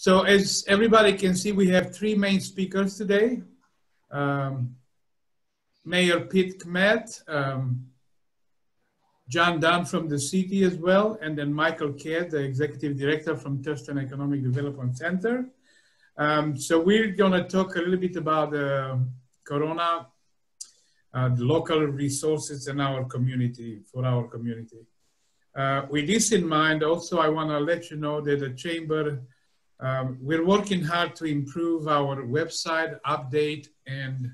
So as everybody can see, we have three main speakers today. Mayor Pete Kmet, John Dunn from the city as well, and then Michael Kidd, the executive director from Thurston Economic Development Center. So we're gonna talk a little bit about Corona, the local resources in our community, for our community. With this in mind, also I wanna let you know that the Chamber, we're working hard to improve our website, update, and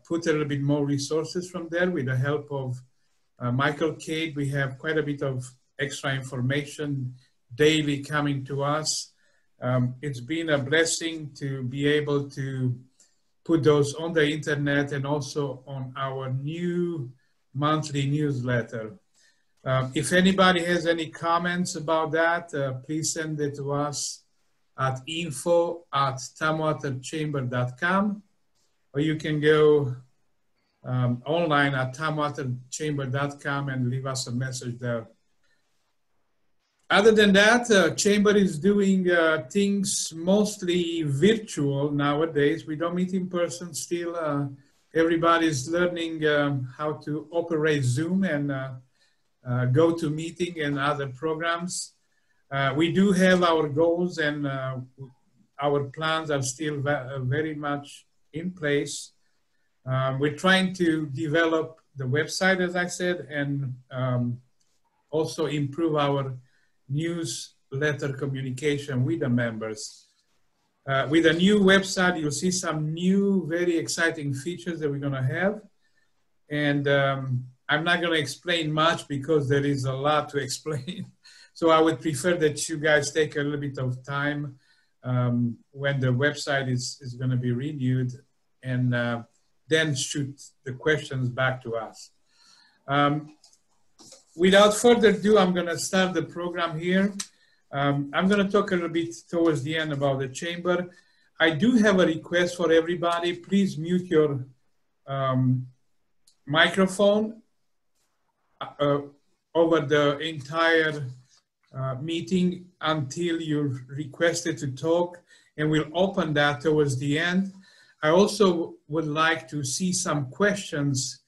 put a little bit more resources from there with the help of Michael Kidd. We have quite a bit of extra information daily coming to us. It's been a blessing to be able to put those on the internet and also on our new monthly newsletter. If anybody has any comments about that, please send it to us at info@tumwaterchamber.com, or you can go online at tumwaterchamber.com and leave us a message there. Other than that, Chamber is doing things mostly virtual nowadays. We don't meet in person still. Everybody's learning how to operate Zoom and go to meeting and other programs. We do have our goals, and our plans are still very much in place. We're trying to develop the website, as I said, and also improve our newsletter communication with the members. With a new website, you'll see some new, very exciting features that we're gonna have. And I'm not gonna explain much because there is a lot to explain. So I would prefer that you guys take a little bit of time when the website is gonna be renewed, and then shoot the questions back to us. Without further ado, I'm gonna start the program here. I'm gonna talk a little bit towards the end about the Chamber. I do have a request for everybody. Please mute your microphone over the entire meeting until you're requested to talk, and we'll open that towards the end. I also would like to see some questions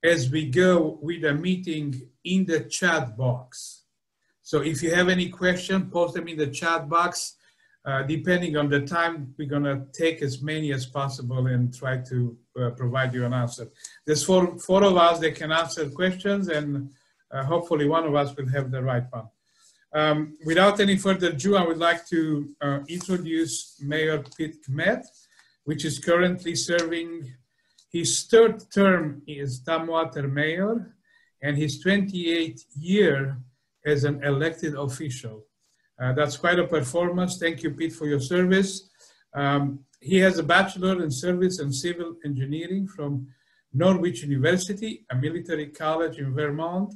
as we go with the meeting in the chat box. So if you have any question, post them in the chat box. Depending on the time, we're gonna take as many as possible and try to provide you an answer. There's four of us that can answer questions, and hopefully one of us will have the right one. Without any further ado, I would like to introduce Mayor Pete Kmet, which is currently serving his third term as Tumwater Mayor and his 28th year as an elected official. That's quite a performance. Thank you, Pete, for your service. He has a Bachelor in Service and Civil Engineering from Norwich University, a military college in Vermont,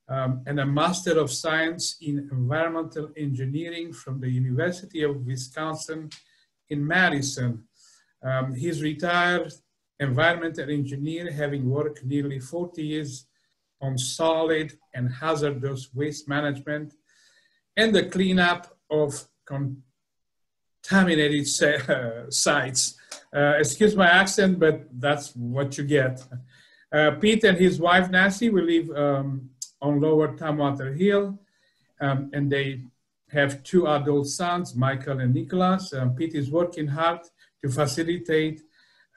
and a Master of Science in Environmental Engineering from the University of Wisconsin in Madison. He's retired environmental engineer, having worked nearly 40 years on solid and hazardous waste management and the cleanup of contaminated sites. Excuse my accent, but that's what you get. Pete and his wife, Nancy, will live on Lower Tumwater Hill, and they have two adult sons, Michael and Nicholas. Pete is working hard to facilitate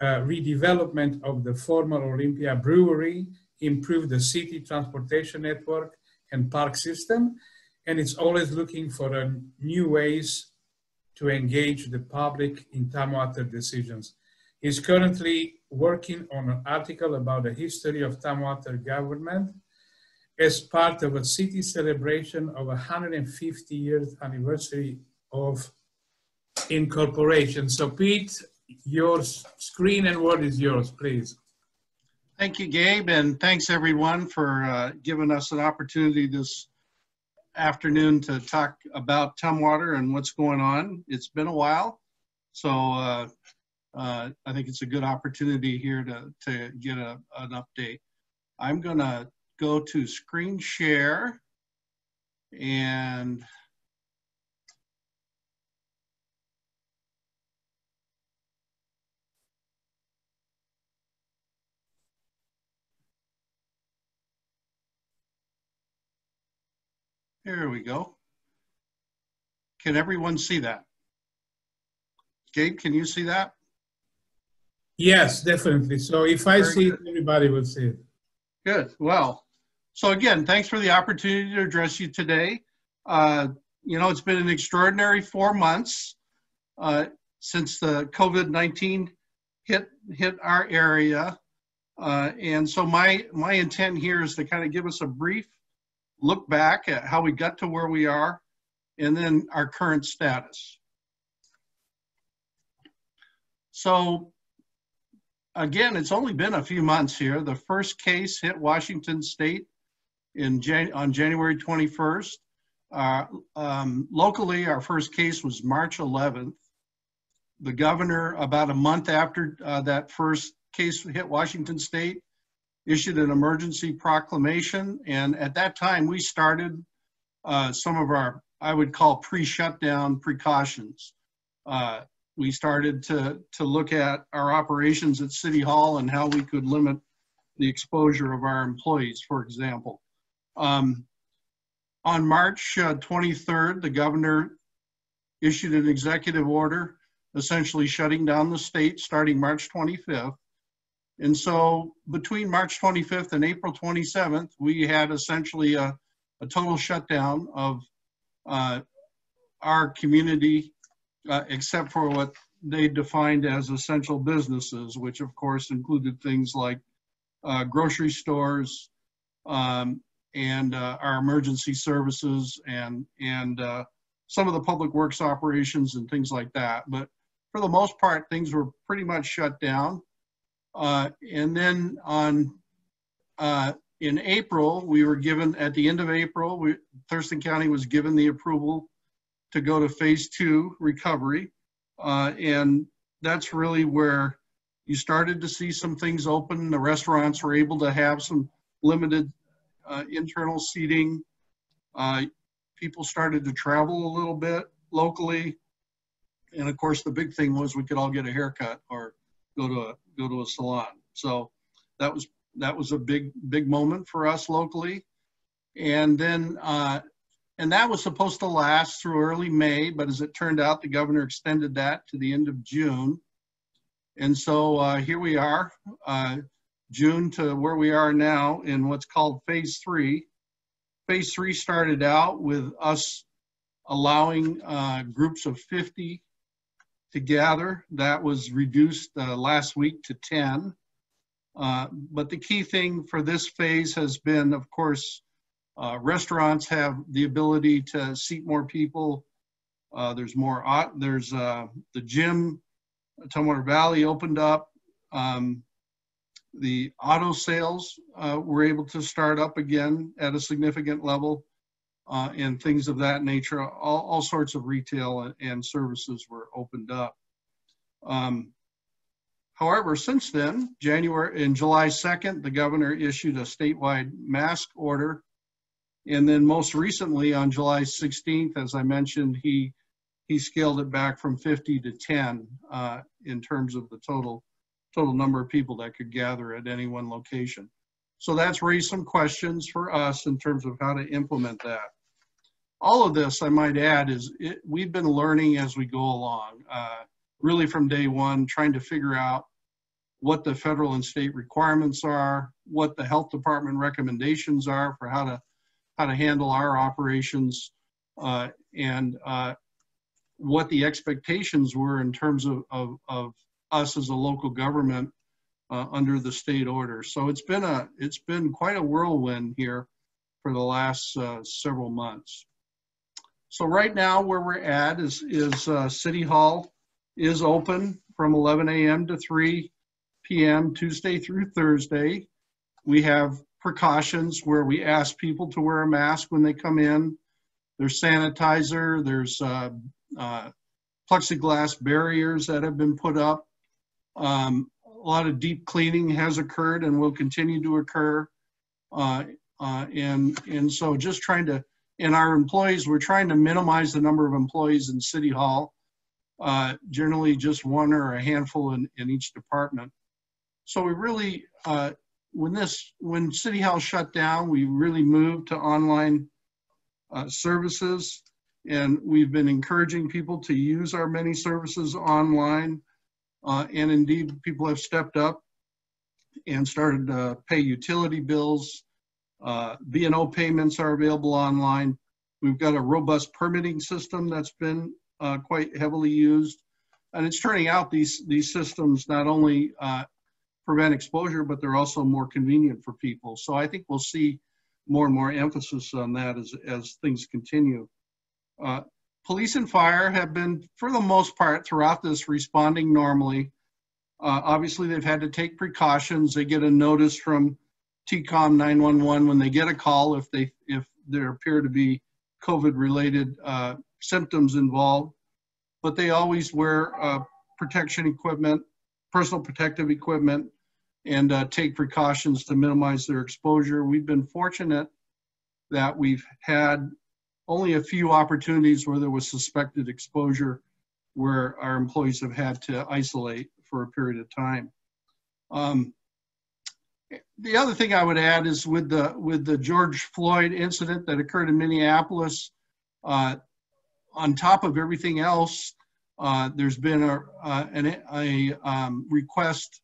redevelopment of the former Olympia Brewery, improve the city transportation network and park system, and it's always looking for new ways to engage the public in Tumwater decisions. He's currently working on an article about the history of Tumwater government as part of a city celebration of 150 years anniversary of incorporation. So Pete, your screen and word is yours, please. Thank you, Gabe, and thanks everyone for giving us an opportunity this afternoon to talk about Tumwater and what's going on. It's been a while, so I think it's a good opportunity here to get an update. I'm gonna go to screen share, and Here we go. Can everyone see that? Gabe, can you see that? Yes, definitely. So if I see it, everybody will see it. Good. Well, so again, thanks for the opportunity to address you today. You know, it's been an extraordinary 4 months since the COVID-19 hit our area. And so my intent here is to kind of give us a brief look back at how we got to where we are and then our current status. So again, it's only been a few months here. The first case hit Washington State on January 21st. Locally, our first case was March 11th. The governor, about a month after that first case hit Washington State, issued an emergency proclamation. And at that time, we started some of our, I would call, pre-shutdown precautions. We started to look at our operations at City Hall and how we could limit the exposure of our employees, for example. On March 23rd, the governor issued an executive order essentially shutting down the state starting March 25th. And so between March 25th and April 27th, we had essentially a total shutdown of our community, except for what they defined as essential businesses, which of course included things like grocery stores and our emergency services and some of the public works operations and things like that. But for the most part, things were pretty much shut down. And then in April, we were given, at the end of April, Thurston County was given the approval to go to phase 2 recovery. And that's really where you started to see some things open. The restaurants were able to have some limited internal seating. People started to travel a little bit locally. And of course, the big thing was we could all get a haircut or go to a salon. So that was a big moment for us locally. And then, and that was supposed to last through early May, but as it turned out, the governor extended that to the end of June. And so here we are, June to where we are now in what's called phase 3. Phase 3 started out with us allowing groups of 50 to gather. That was reduced last week to 10. But the key thing for this phase has been, of course, restaurants have the ability to seat more people. There's the gym, Tumwater Valley opened up. The auto sales were able to start up again at a significant level, and things of that nature. All sorts of retail and services were opened up. However, since then, July 2nd, the governor issued a statewide mask order. And then most recently on July 16th, as I mentioned, he scaled it back from 50 to 10 in terms of the total number of people that could gather at any one location. So that's raised some questions for us in terms of how to implement that. All of this, I might add, we've been learning as we go along, really from day one, trying to figure out what the federal and state requirements are, what the health department recommendations are for how to handle our operations, and what the expectations were in terms of us as a local government under the state order. So it's been quite a whirlwind here for the last several months. So right now where we're at is City Hall is open from 11 a.m. to 3 p.m. Tuesday through Thursday. We have precautions where we ask people to wear a mask when they come in. There's sanitizer, there's plexiglass barriers that have been put up. A lot of deep cleaning has occurred and will continue to occur. And so just trying to, and our employees, we're trying to minimize the number of employees in City Hall, generally just one or a handful in each department. So we really, when City Hall shut down, we really moved to online services. And we've been encouraging people to use our many services online. And indeed, people have stepped up and started to pay utility bills. B&O payments are available online. We've got a robust permitting system that's been quite heavily used. And it's turning out these systems not only prevent exposure, but they're also more convenient for people. So I think we'll see more and more emphasis on that as things continue. Police and fire have been, for the most part, throughout this, responding normally. Obviously, they've had to take precautions. They get a notice from TCOM 911 when they get a call if there appear to be COVID-related symptoms involved. But they always wear protection equipment, personal protective equipment, and take precautions to minimize their exposure. We've been fortunate that we've had only a few opportunities where there was suspected exposure where our employees have had to isolate for a period of time. The other thing I would add is with the George Floyd incident that occurred in Minneapolis, on top of everything else, there's been a request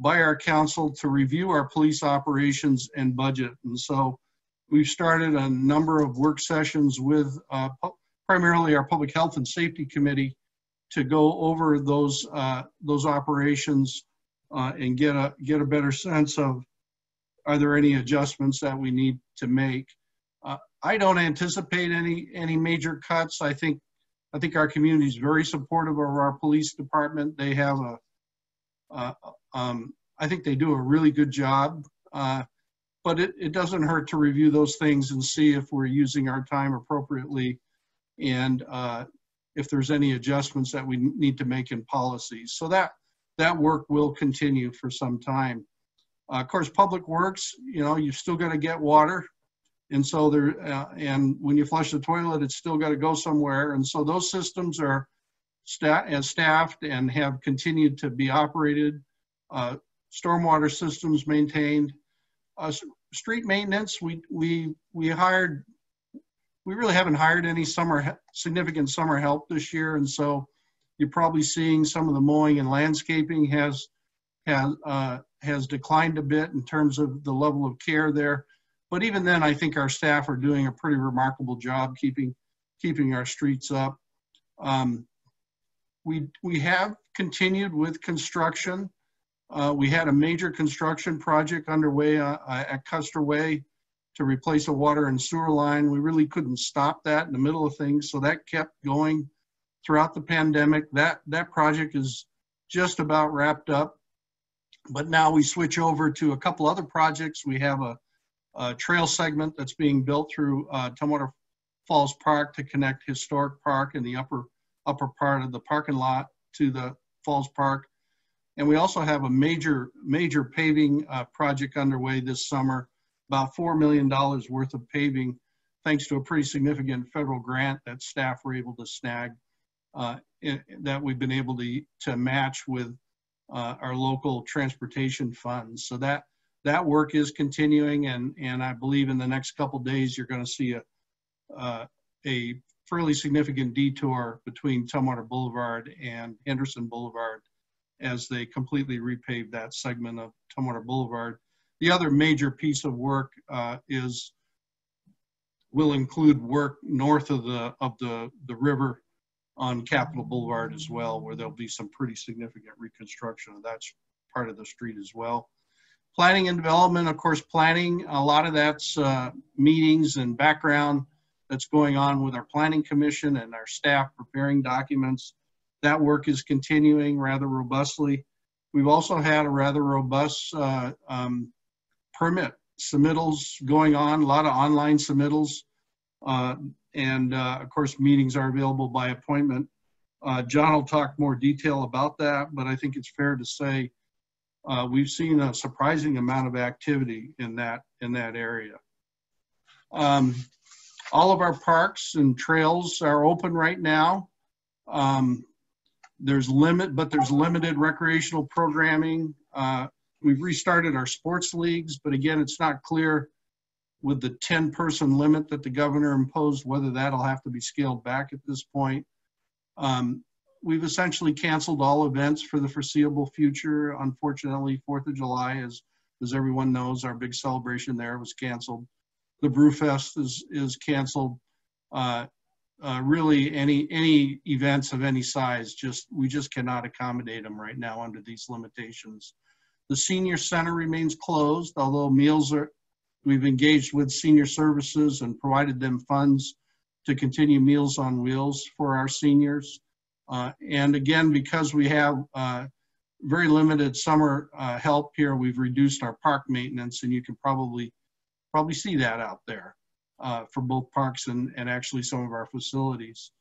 by our council to review our police operations and budget. And so we've started a number of work sessions with primarily our Public Health and Safety Committee to go over those operations and get a better sense of, are there any adjustments that we need to make? I don't anticipate any major cuts. I think our community is very supportive of our police department. They have I think they do a really good job, but it doesn't hurt to review those things and see if we're using our time appropriately and if there's any adjustments that we need to make in policies. So that work will continue for some time. Of course, Public Works, you've still got to get water. And so and when you flush the toilet, it's still got to go somewhere. And so those systems are staffed and have continued to be operated. Stormwater systems maintained. Street maintenance, we really haven't hired any significant summer help this year. And so you're probably seeing some of the mowing and landscaping has declined a bit in terms of the level of care there. But even then, I think our staff are doing a pretty remarkable job keeping our streets up. We have continued with construction. We had a major construction project underway at Custer Way to replace a water and sewer line. We really couldn't stop that in the middle of things, so that kept going throughout the pandemic. That project is just about wrapped up. But now we switch over to a couple other projects. We have a trail segment that's being built through Tumwater Falls Park to connect Historic Park and the upper part of the parking lot to the Falls Park. And we also have a major paving project underway this summer, about $4 million worth of paving, thanks to a pretty significant federal grant that staff were able to snag that we've been able to match with our local transportation funds. So that work is continuing, and I believe in the next couple of days you're going to see a fairly significant detour between Tumwater Boulevard and Henderson Boulevard as they completely repave that segment of Tumwater Boulevard. The other major piece of work will include work north of the river on Capitol Boulevard as well, where there'll be some pretty significant reconstruction of that part of the street as well. Planning and development, of course, planning, a lot of that's meetings and background that's going on with our planning commission and our staff preparing documents. That work is continuing rather robustly. We've also had a rather robust permit submittals going on, a lot of online submittals. Of course, meetings are available by appointment. John will talk more detail about that, but I think it's fair to say we've seen a surprising amount of activity in that area. All of our parks and trails are open right now. There's limited recreational programming. We've restarted our sports leagues, but again, it's not clear with the 10-person limit that the governor imposed, whether that'll have to be scaled back at this point. We've essentially canceled all events for the foreseeable future. Unfortunately, 4th of July, as everyone knows, our big celebration there was canceled. The Brewfest is canceled. Really, any events of any size, we just cannot accommodate them right now under these limitations. The senior center remains closed, although we've engaged with senior services and provided them funds to continue Meals on Wheels for our seniors. And again, because we have very limited summer help here, we've reduced our park maintenance, and you can probably see that out there for both parks and actually some of our facilities.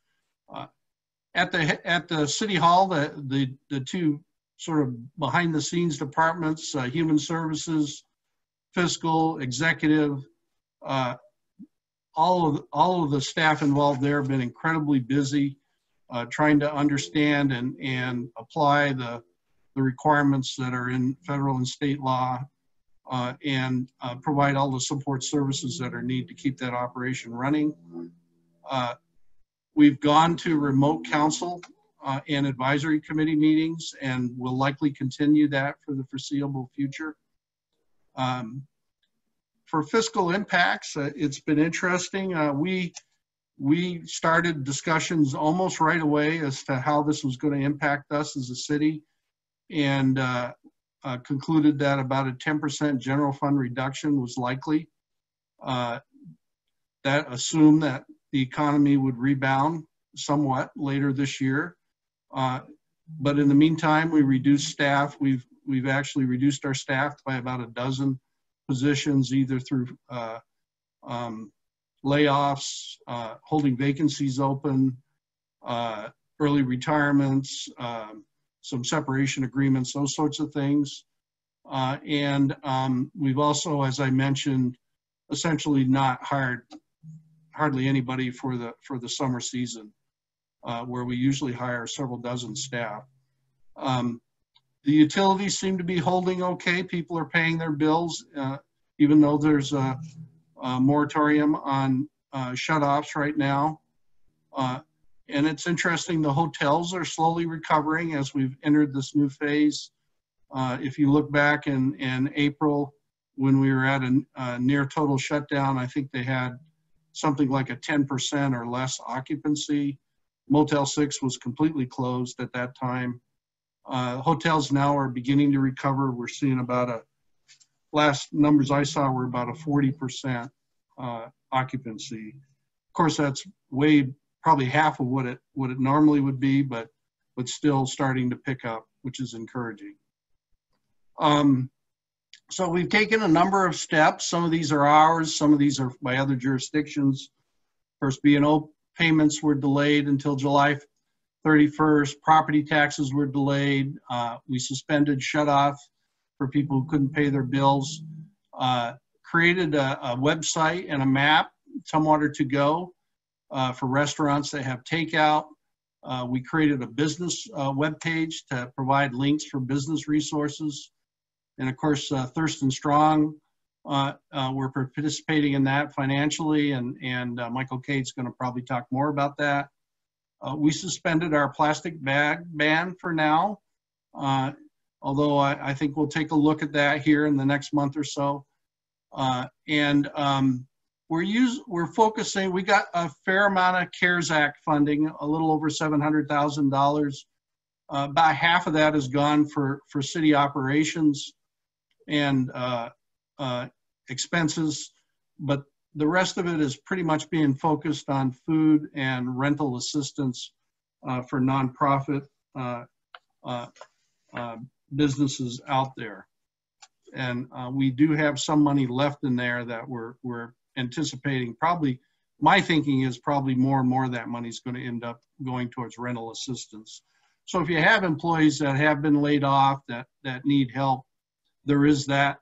At the City Hall, the two sort of behind the scenes departments, Human Services, Fiscal, Executive, all of the staff involved there have been incredibly busy trying to understand and apply the requirements that are in federal and state law and provide all the support services that are needed to keep that operation running. We've gone to remote council and advisory committee meetings, and will likely continue that for the foreseeable future. For fiscal impacts, it's been interesting. We started discussions almost right away as to how this was going to impact us as a city, and concluded that about a 10% general fund reduction was likely. That assumed that the economy would rebound somewhat later this year. But in the meantime, we reduced staff. We've actually reduced our staff by about a dozen positions, either through layoffs, holding vacancies open, early retirements, some separation agreements, those sorts of things. And we've also, as I mentioned, essentially not hired hardly anybody for the summer season, where we usually hire several dozen staff. The utilities seem to be holding okay. People are paying their bills, even though there's a moratorium on shutoffs right now. And it's interesting, the hotels are slowly recovering as we've entered this new phase. If you look back in April, when we were at a near total shutdown, I think they had something like a 10% or less occupancy. Motel 6 was completely closed at that time. Hotels now are beginning to recover. We're seeing about last numbers I saw were about a 40% occupancy. Of course, that's probably half of what it normally would be, but still starting to pick up, which is encouraging. So we've taken a number of steps. Some of these are ours, some of these are by other jurisdictions. First, B&O payments were delayed until July 31st. Property taxes were delayed. We suspended shutoff for people who couldn't pay their bills. Created a website and a map, Tumwater to Go, for restaurants that have takeout. We created a business webpage to provide links for business resources. And of course, Thurston Strong, we're participating in that financially, and Michael Cade's going to probably talk more about that. We suspended our plastic bag ban for now, although I think we'll take a look at that here in the next month or so. We're focusing, we got a fair amount of CARES Act funding, a little over $700,000. About half of that has gone for city operations and expenses, but the rest of it is pretty much being focused on food and rental assistance for nonprofit businesses out there. And we do have some money left in there that we're anticipating. Probably, my thinking is probably more and more of that money is going to end up going towards rental assistance. So if you have employees that have been laid off that need help, there is that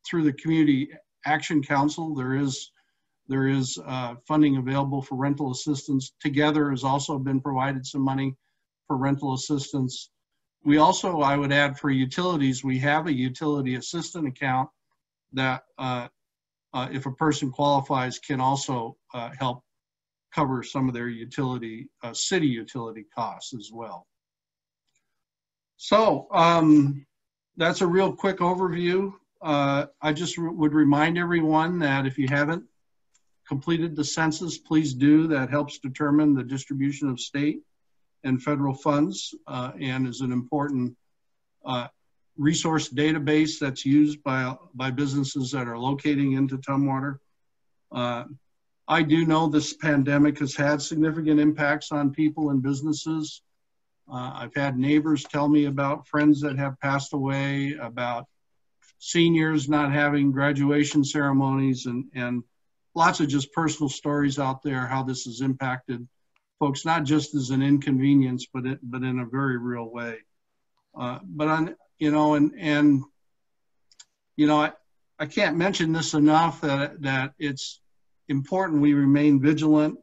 through the Community Action Council. There is funding available for rental assistance. Together has also been provided some money for rental assistance. We also, I would add, for utilities, we have a utility assistant account that if a person qualifies, can also help cover some of their utility, city utility costs as well. So that's a real quick overview. I just would remind everyone that if you haven't completed the census, please do. That helps determine the distribution of state and federal funds and is an important resource database that's used by businesses that are locating into Tumwater. I do know this pandemic has had significant impacts on people and businesses. I've had neighbors tell me about friends that have passed away, about seniors not having graduation ceremonies, and lots of just personal stories out there, how this has impacted folks, not just as an inconvenience, but in a very real way. I can't mention this enough that it's important we remain vigilant.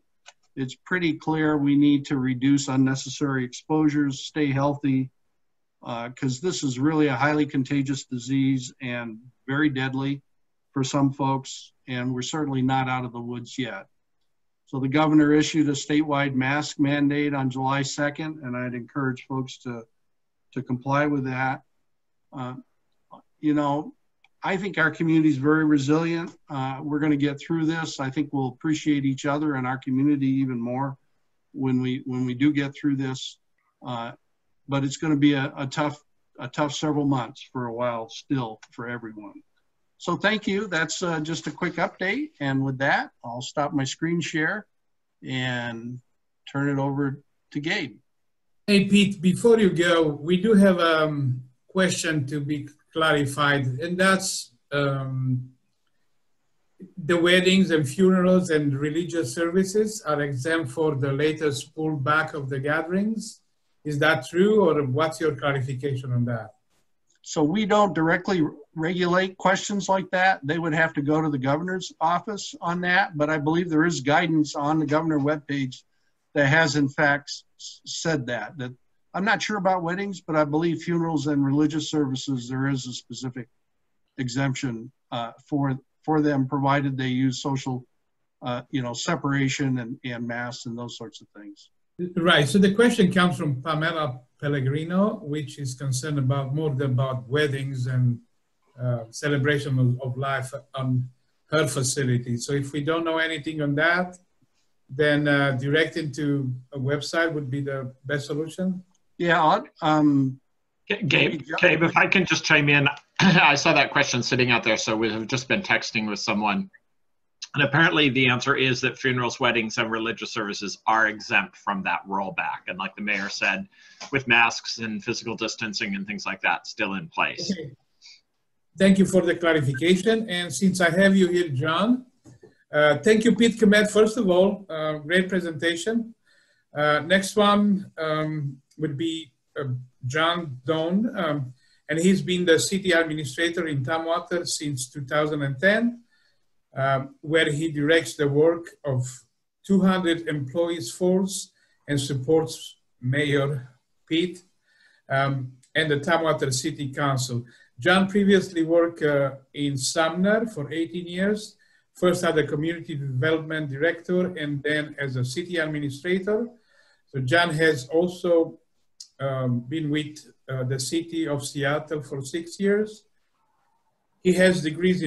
It's pretty clear we need to reduce unnecessary exposures, stay healthy, because this is really a highly contagious disease and very deadly for some folks, and we're certainly not out of the woods yet. So the governor issued a statewide mask mandate on July 2nd, and I'd encourage folks to comply with that. I think our community is very resilient. We're going to get through this. I think we'll appreciate each other and our community even more when we do get through this. But it's going to be a tough several months for a while still for everyone. So thank you. That's just a quick update. And with that, I'll stop my screen share and turn it over to Gabe. Hey, Pete, before you go, we do have a question to be clarified, and that's the weddings and funerals and religious services are exempt for the latest pullback of the gatherings. Is that true, or what's your clarification on that? So we don't directly regulate questions like that. They would have to go to the governor's office on that, but I believe there is guidance on the governor webpage that has in fact said that I'm not sure about weddings, but I believe funerals and religious services, there is a specific exemption for them, provided they use social, separation and masks and those sorts of things. Right. So the question comes from Pamela Pellegrino, which is concerned about weddings and celebration of life on her facility. So if we don't know anything on that, then directing to a website would be the best solution. Yeah. Gabe, if I can just chime in, I saw that question sitting out there, so we've just been texting with someone. And apparently the answer is that funerals, weddings, and religious services are exempt from that rollback. And like the mayor said, with masks and physical distancing and things like that still in place. Okay. Thank you for the clarification. And since I have you here, John, thank you, Pete Kemet, first of all, great presentation. Next one would be John Doan, and he's been the city administrator in Tumwater since 2010. Where he directs the work of 200 employees force and supports Mayor Pete and the Tumwater City Council. John previously worked in Sumner for 18 years, first as a community development director and then as a city administrator. So John has also been with the city of Seattle for 6 years. He has degrees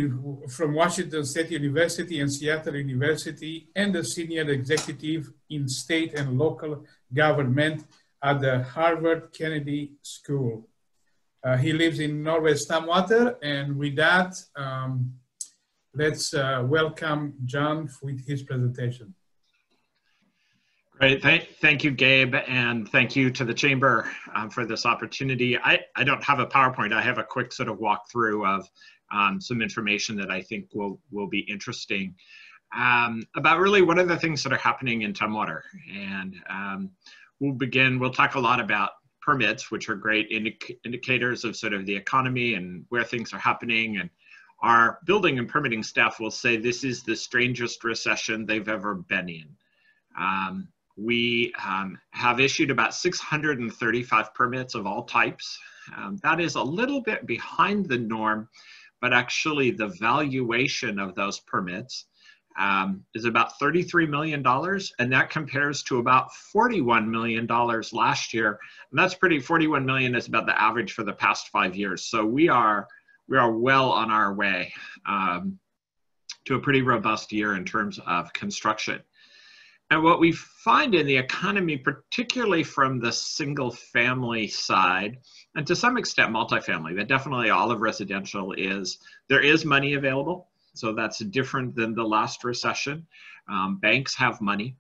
from Washington State University and Seattle University and a senior executive in state and local government at the Harvard Kennedy School. He lives in Northwest Tumwater, and with that, let's welcome John with his presentation. Great, thank you, Gabe, and thank you to the Chamber for this opportunity. I don't have a PowerPoint. I have a quick sort of walkthrough of some information that I think will be interesting about really what are the things that are happening in Tumwater. And we'll talk a lot about permits, which are great indicators of sort of the economy and where things are happening. And our building and permitting staff will say this is the strangest recession they've ever been in. We have issued about 635 permits of all types. That is a little bit behind the norm, but actually the valuation of those permits is about $33 million, and that compares to about $41 million last year. And that's $41 million is about the average for the past 5 years. So we are well on our way to a pretty robust year in terms of construction. And what we find in the economy, particularly from the single family side, and to some extent multifamily, but definitely all of residential, is there is money available. So that's different than the last recession. Banks have money,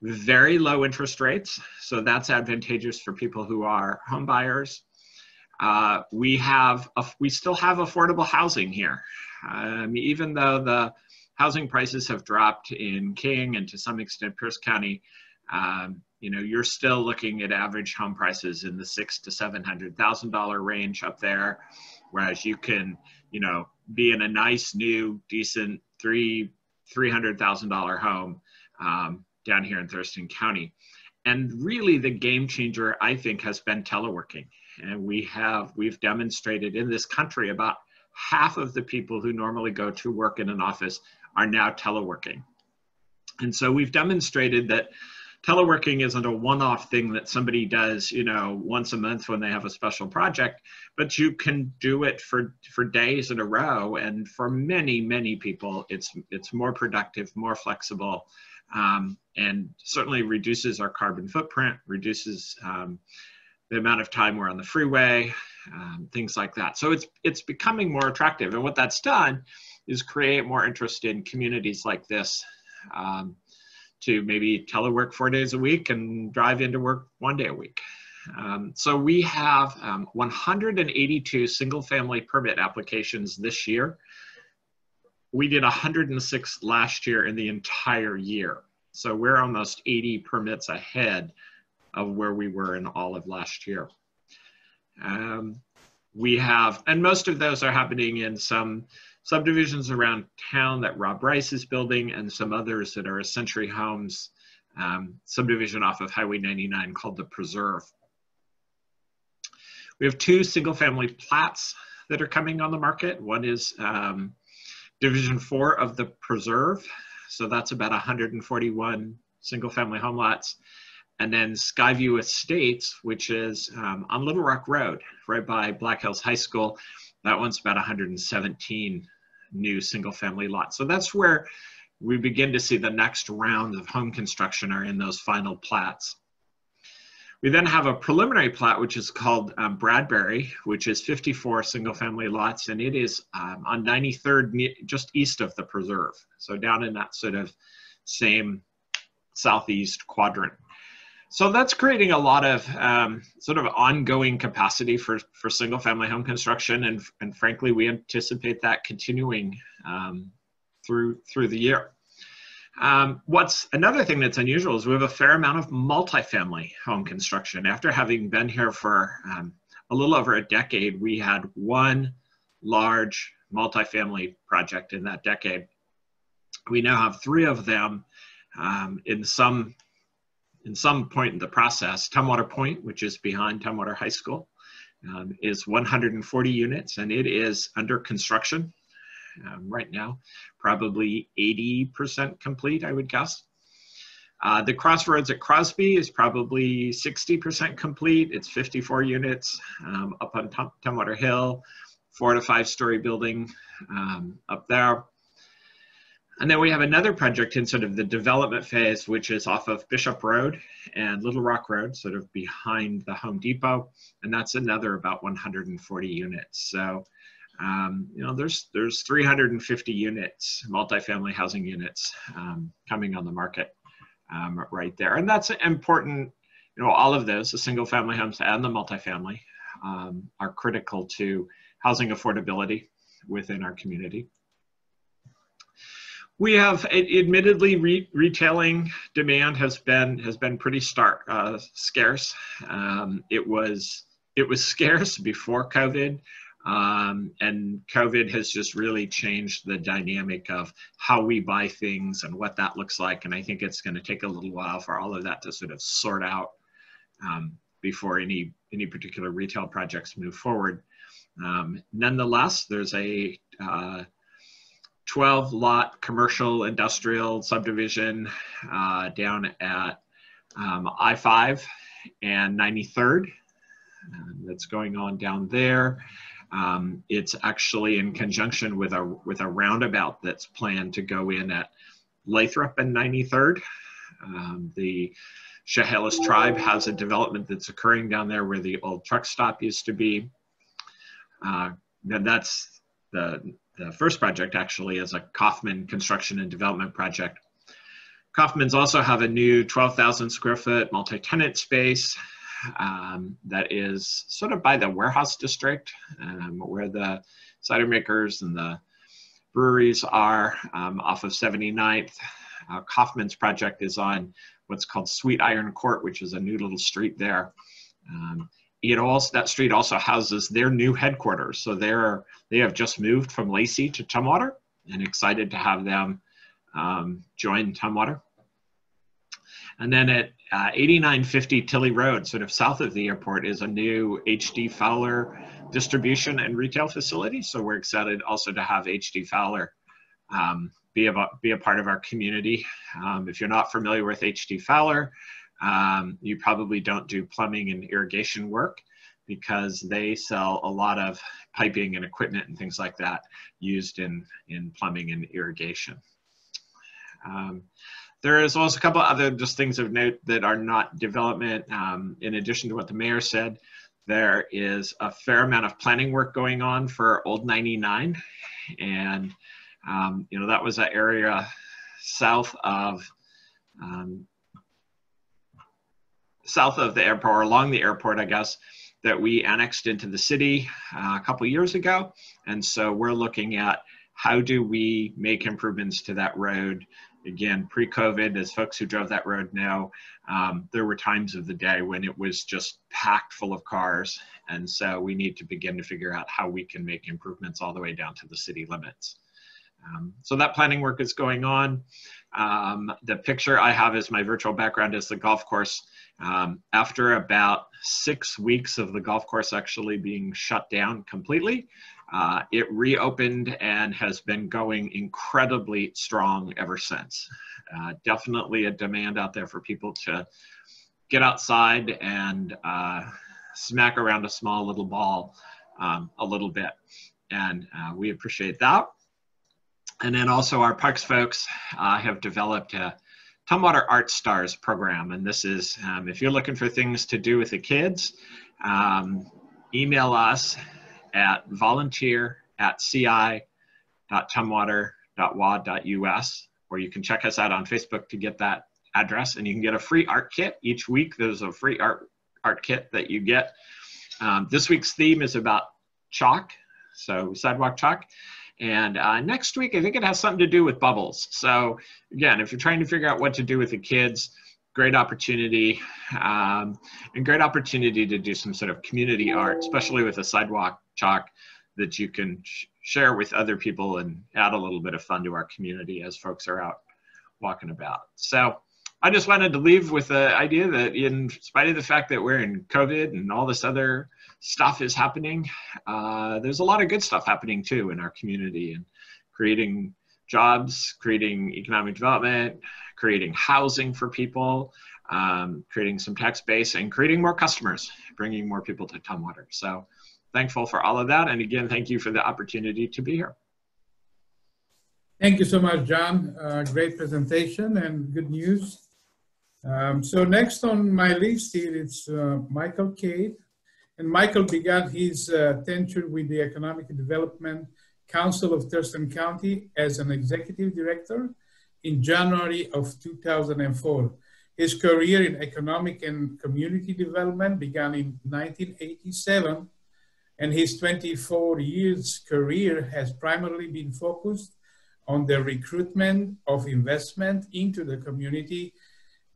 very low interest rates. So that's advantageous for people who are home buyers. We still have affordable housing here. Even though the housing prices have dropped in King and to some extent Pierce County, you're still looking at average home prices in the $600,000 to $700,000 range up there, whereas you can, be in a nice, new, decent $300,000 home down here in Thurston County. And really, the game changer, I think, has been teleworking. And we've demonstrated in this country about half of the people who normally go to work in an office are now teleworking. And so we've demonstrated that teleworking isn't a one-off thing that somebody does, once a month when they have a special project, but you can do it for days in a row. And for many, many people, it's more productive, more flexible, and certainly reduces our carbon footprint, reduces the amount of time we're on the freeway, things like that. So it's becoming more attractive. And what that's done is create more interest in communities like this to maybe telework 4 days a week and drive into work 1 day a week. So we have 182 single family permit applications this year. We did 106 last year in the entire year. So we're almost 80 permits ahead of where we were in all of last year. And most of those are happening in some subdivisions around town that Rob Rice is building, and some others that are a Century Homes subdivision off of Highway 99 called the Preserve. We have 2 single family plats that are coming on the market. One is Division 4 of the Preserve. So that's about 141 single family home lots. And then Skyview Estates, which is on Little Rock Road, right by Black Hills High School. That one's about 117 new single family lots. So that's where we begin to see the next round of home construction are in those final plats. We then have a preliminary plat, which is called Bradbury, which is 54 single family lots. And it is on 93rd, just east of the Preserve. So down in that sort of same southeast quadrant. So that's creating a lot of sort of ongoing capacity for single family home construction. And frankly, we anticipate that continuing through the year. What's another thing that's unusual is we have a fair amount of multifamily home construction. After having been here for a little over a decade, we had one large multifamily project in that decade. We now have 3 of them in some point in the process. Tumwater Point, which is behind Tumwater High School, is 140 units, and it is under construction right now, probably 80% complete, I would guess. The Crossroads at Crosby is probably 60% complete. It's 54 units up on Tumwater Hill, 4 to 5 story building up there. And then we have another project in sort of the development phase, which is off of Bishop Road and Little Rock Road, sort of behind the Home Depot. And that's another about 140 units. So, there's 350 units, multifamily housing units coming on the market right there. And that's important, all of those, the single family homes and the multifamily are critical to housing affordability within our community. We have, admittedly, retailing demand has been pretty scarce. It was scarce before COVID, and COVID has just really changed the dynamic of how we buy things and what that looks like. And I think it's going to take a little while for all of that to sort of sort out before any particular retail projects move forward. Nonetheless, there's a 12-lot commercial industrial subdivision down at I-5 and 93rd that's going on down there. It's actually in conjunction with a roundabout that's planned to go in at Lathrop and 93rd. The Chehalis tribe has a development that's occurring down there where the old truck stop used to be. Then that's the first project actually is a Kaufman construction and development project. Kaufman's also have a new 12,000 square foot multi-tenant space that is sort of by the warehouse district where the cider makers and the breweries are off of 79th. Kaufman's project is on what's called Sweet Iron Court, which is a new little street there. That street also houses their new headquarters. So they have just moved from Lacey to Tumwater, and excited to have them join Tumwater. And then at 8950 Tilley Road, sort of south of the airport, is a new H.D. Fowler distribution and retail facility. So we're excited also to have H.D. Fowler be a part of our community. If you're not familiar with H.D. Fowler, you probably don't do plumbing and irrigation work, because they sell a lot of piping and equipment and things like that used in plumbing and irrigation. There is also a couple other just things of note that are not development. In addition to what the mayor said, there is a fair amount of planning work going on for Old 99. And that was an area south of the airport, or along the airport, I guess, that we annexed into the city a couple years ago. And so we're looking at how do we make improvements to that road. Again, pre-COVID, as folks who drove that road know, there were times of the day when it was just packed full of cars. And so we need to begin to figure out how we can make improvements all the way down to the city limits. So that planning work is going on. The picture I have as my virtual background is the golf course. After about 6 weeks of the golf course actually being shut down completely, it reopened and has been going incredibly strong ever since. Definitely a demand out there for people to get outside and smack around a small little ball a little bit. And we appreciate that. And then also our parks folks have developed a Tumwater Art Stars program. And this is, if you're looking for things to do with the kids, email us at volunteer@ci.tumwater.wa.us, or you can check us out on Facebook to get that address, and you can get a free art kit. Each week there's a free art kit that you get. This week's theme is about chalk, so sidewalk chalk. And next week, I think it has something to do with bubbles. So again, if you're trying to figure out what to do with the kids, great opportunity, and great opportunity to do some sort of community art, especially with a sidewalk chalk that you can share with other people and add a little bit of fun to our community as folks are out walking about. So I just wanted to leave with the idea that in spite of the fact that we're in COVID and all this other stuff is happening, there's a lot of good stuff happening too in our community, and creating jobs, creating economic development, creating housing for people, creating some tax base, and creating more customers, bringing more people to Tumwater. So thankful for all of that. And again, thank you for the opportunity to be here. Thank you so much, John. Great presentation and good news. So next on my list here, it's Michael Cade. And Michael began his tenure with the Economic Development Council of Thurston County as an executive director in January of 2004. His career in economic and community development began in 1987, and his 24 years career has primarily been focused on the recruitment of investment into the community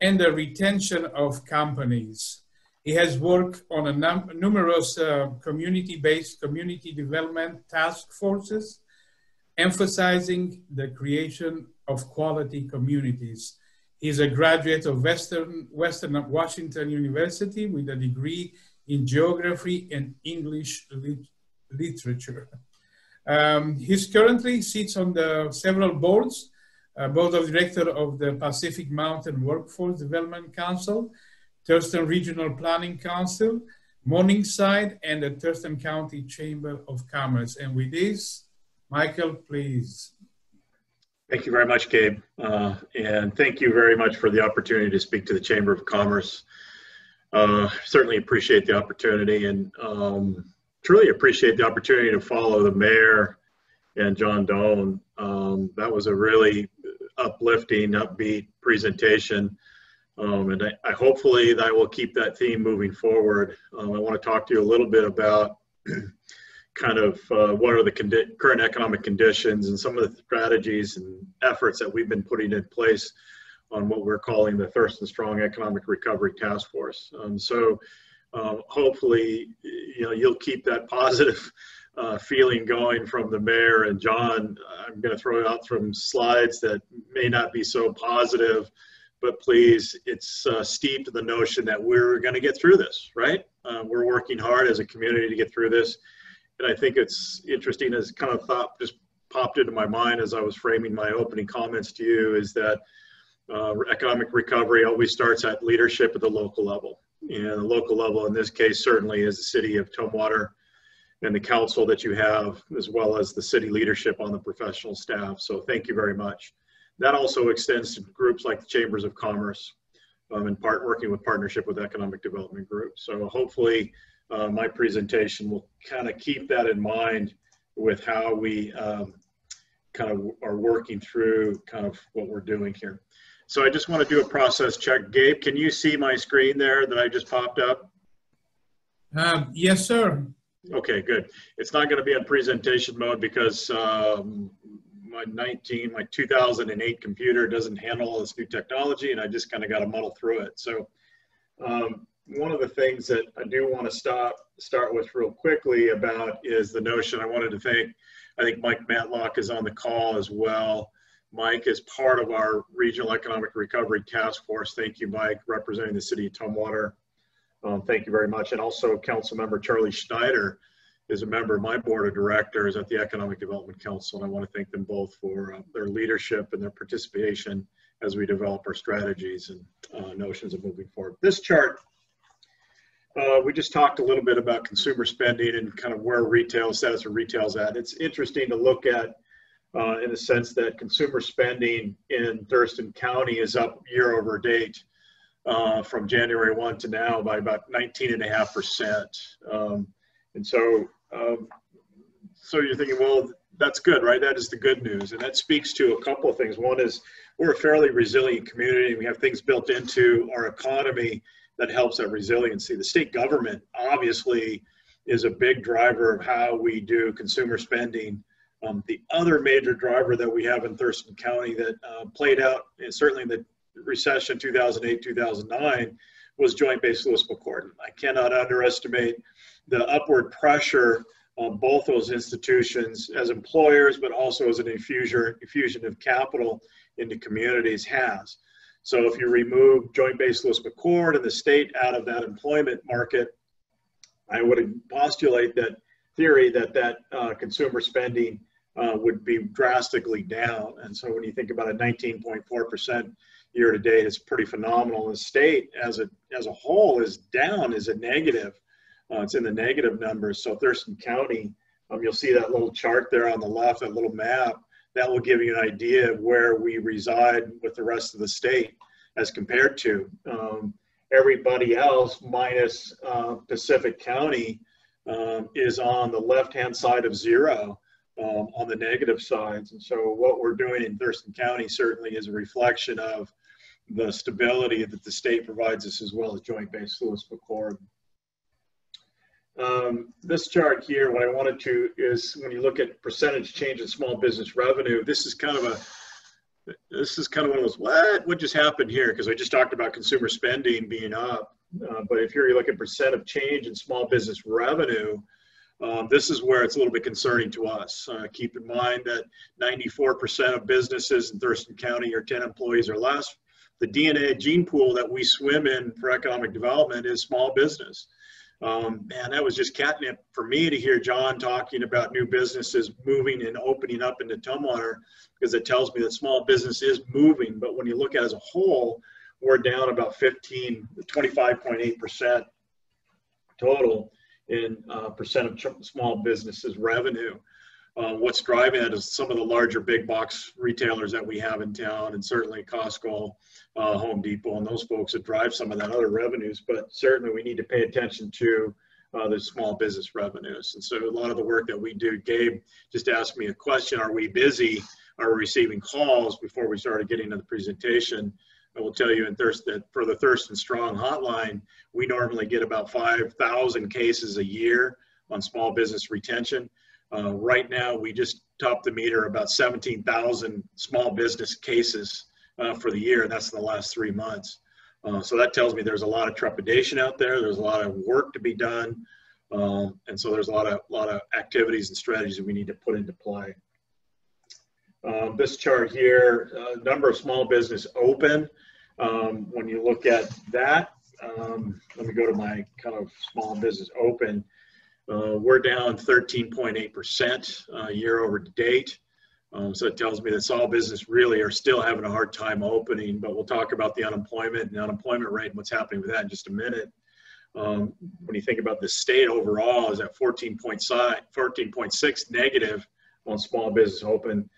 and the retention of companies. He has worked on numerous community-based community development task forces, emphasizing the creation of quality communities. He's a graduate of Western Washington University with a degree in geography and English literature. He currently sits on the several boards, board of director of the Pacific Mountain Workforce Development Council, Thurston Regional Planning Council, Morningside, and the Thurston County Chamber of Commerce. And with this, Michael, please. Thank you very much, Gabe. And thank you very much for the opportunity to speak to the Chamber of Commerce. Certainly appreciate the opportunity, and truly appreciate the opportunity to follow the mayor and John Doan. That was a really uplifting, upbeat presentation. And I hopefully that will keep that theme moving forward. I want to talk to you a little bit about kind of what are the current economic conditions and some of the strategies and efforts that we've been putting in place on what we're calling the Thurston Strong Economic Recovery Task Force. Hopefully, you'll keep that positive feeling going from the mayor and John. I'm going to throw out some slides that may not be so positive, but please, it's steeped in the notion that we're going to get through this, right? We're working hard as a community to get through this. And I think it's interesting, as kind of thought just popped into my mind as I was framing my opening comments to you, is that economic recovery always starts at leadership at the local level. And the local level in this case certainly is the city of Tumwater and the council that you have, as well as the city leadership on the professional staff. So thank you very much. That also extends to groups like the Chambers of Commerce and working with partnership with economic development groups. So hopefully my presentation will kind of keep that in mind with how we kind of are working through kind of what we're doing here. So I just want to do a process check. Gabe, can you see my screen there that I just popped up? Yes, sir. Okay, good. It's not going to be in presentation mode because my 2008 computer doesn't handle all this new technology, and I just kind of got to muddle through it. So one of the things that I do want to start with real quickly about is the notion I wanted to thank. I think Mike Matlock is on the call as well. Mike is part of our Regional Economic Recovery Task Force. Thank you, Mike, representing the city of Tumwater. Thank you very much. And also Councilmember Charlie Schneider is a member of my board of directors at the Economic Development Council. And I want to thank them both for their leadership and their participation as we develop our strategies and notions of moving forward. This chart, we just talked a little bit about consumer spending and kind of where retail status of retail's at. It's interesting to look at in the sense that consumer spending in Thurston County is up year over date from January 1 to now by about 19.5%. And so you're thinking, well, that's good, right? That is the good news. And that speaks to a couple of things. One is we're a fairly resilient community. We have things built into our economy that helps that resiliency. The state government obviously is a big driver of how we do consumer spending. The other major driver that we have in Thurston County that played out, certainly in the recession 2008, 2009, was Joint Base Lewis McChord. I cannot underestimate the upward pressure on both those institutions as employers, but also as an infusion of capital into communities has. So if you remove Joint Base Lewis McChord and the state out of that employment market, I would postulate that theory that consumer spending would be drastically down. And so when you think about a 19.4% year to date, it's pretty phenomenal. The state as a whole is down, is a negative. It's in the negative numbers. So Thurston County, you'll see that little chart there on the left, that little map, that will give you an idea of where we reside with the rest of the state as compared to everybody else minus Pacific County is on the left-hand side of zero on the negative sides. And so what we're doing in Thurston County certainly is a reflection of the stability that the state provides us, as well as Joint Base Lewis McChord. This chart here, what I wanted to is when you look at percentage change in small business revenue, this is kind of one of those, what just happened here? Because I just talked about consumer spending being up, but if you look at percent of change in small business revenue, this is where it's a little bit concerning to us. Keep in mind that 94% of businesses in Thurston County are 10 employees or less. The DNA gene pool that we swim in for economic development is small business. Man, that was just catnip for me to hear John talking about new businesses moving and opening up into Tumwater, because it tells me that small business is moving. But when you look at it as a whole, we're down about 25.8% total in percent of small businesses revenue. What's driving that is some of the larger big box retailers that we have in town, and certainly Costco, Home Depot, and those folks that drive some of that other revenues. But certainly we need to pay attention to the small business revenues. And so a lot of the work that we do, Gabe just asked me a question: are we busy? Are we receiving calls? Before we started getting into the presentation, I will tell you that for the Thirst and Strong hotline, we normally get about 5,000 cases a year on small business retention. Right now, we just topped the meter about 17,000 small business cases for the year, and that's in the last 3 months. So that tells me there's a lot of trepidation out there. There's a lot of work to be done, and so there's a lot of activities and strategies that we need to put into play. This chart here, number of small business open. When you look at that, let me go to my kind of small business open. We're down 13.8% year over date. So it tells me that small business really are still having a hard time opening, but we'll talk about the unemployment and the unemployment rate and what's happening with that in just a minute. When you think about the state overall is at 14.6 negative on small business open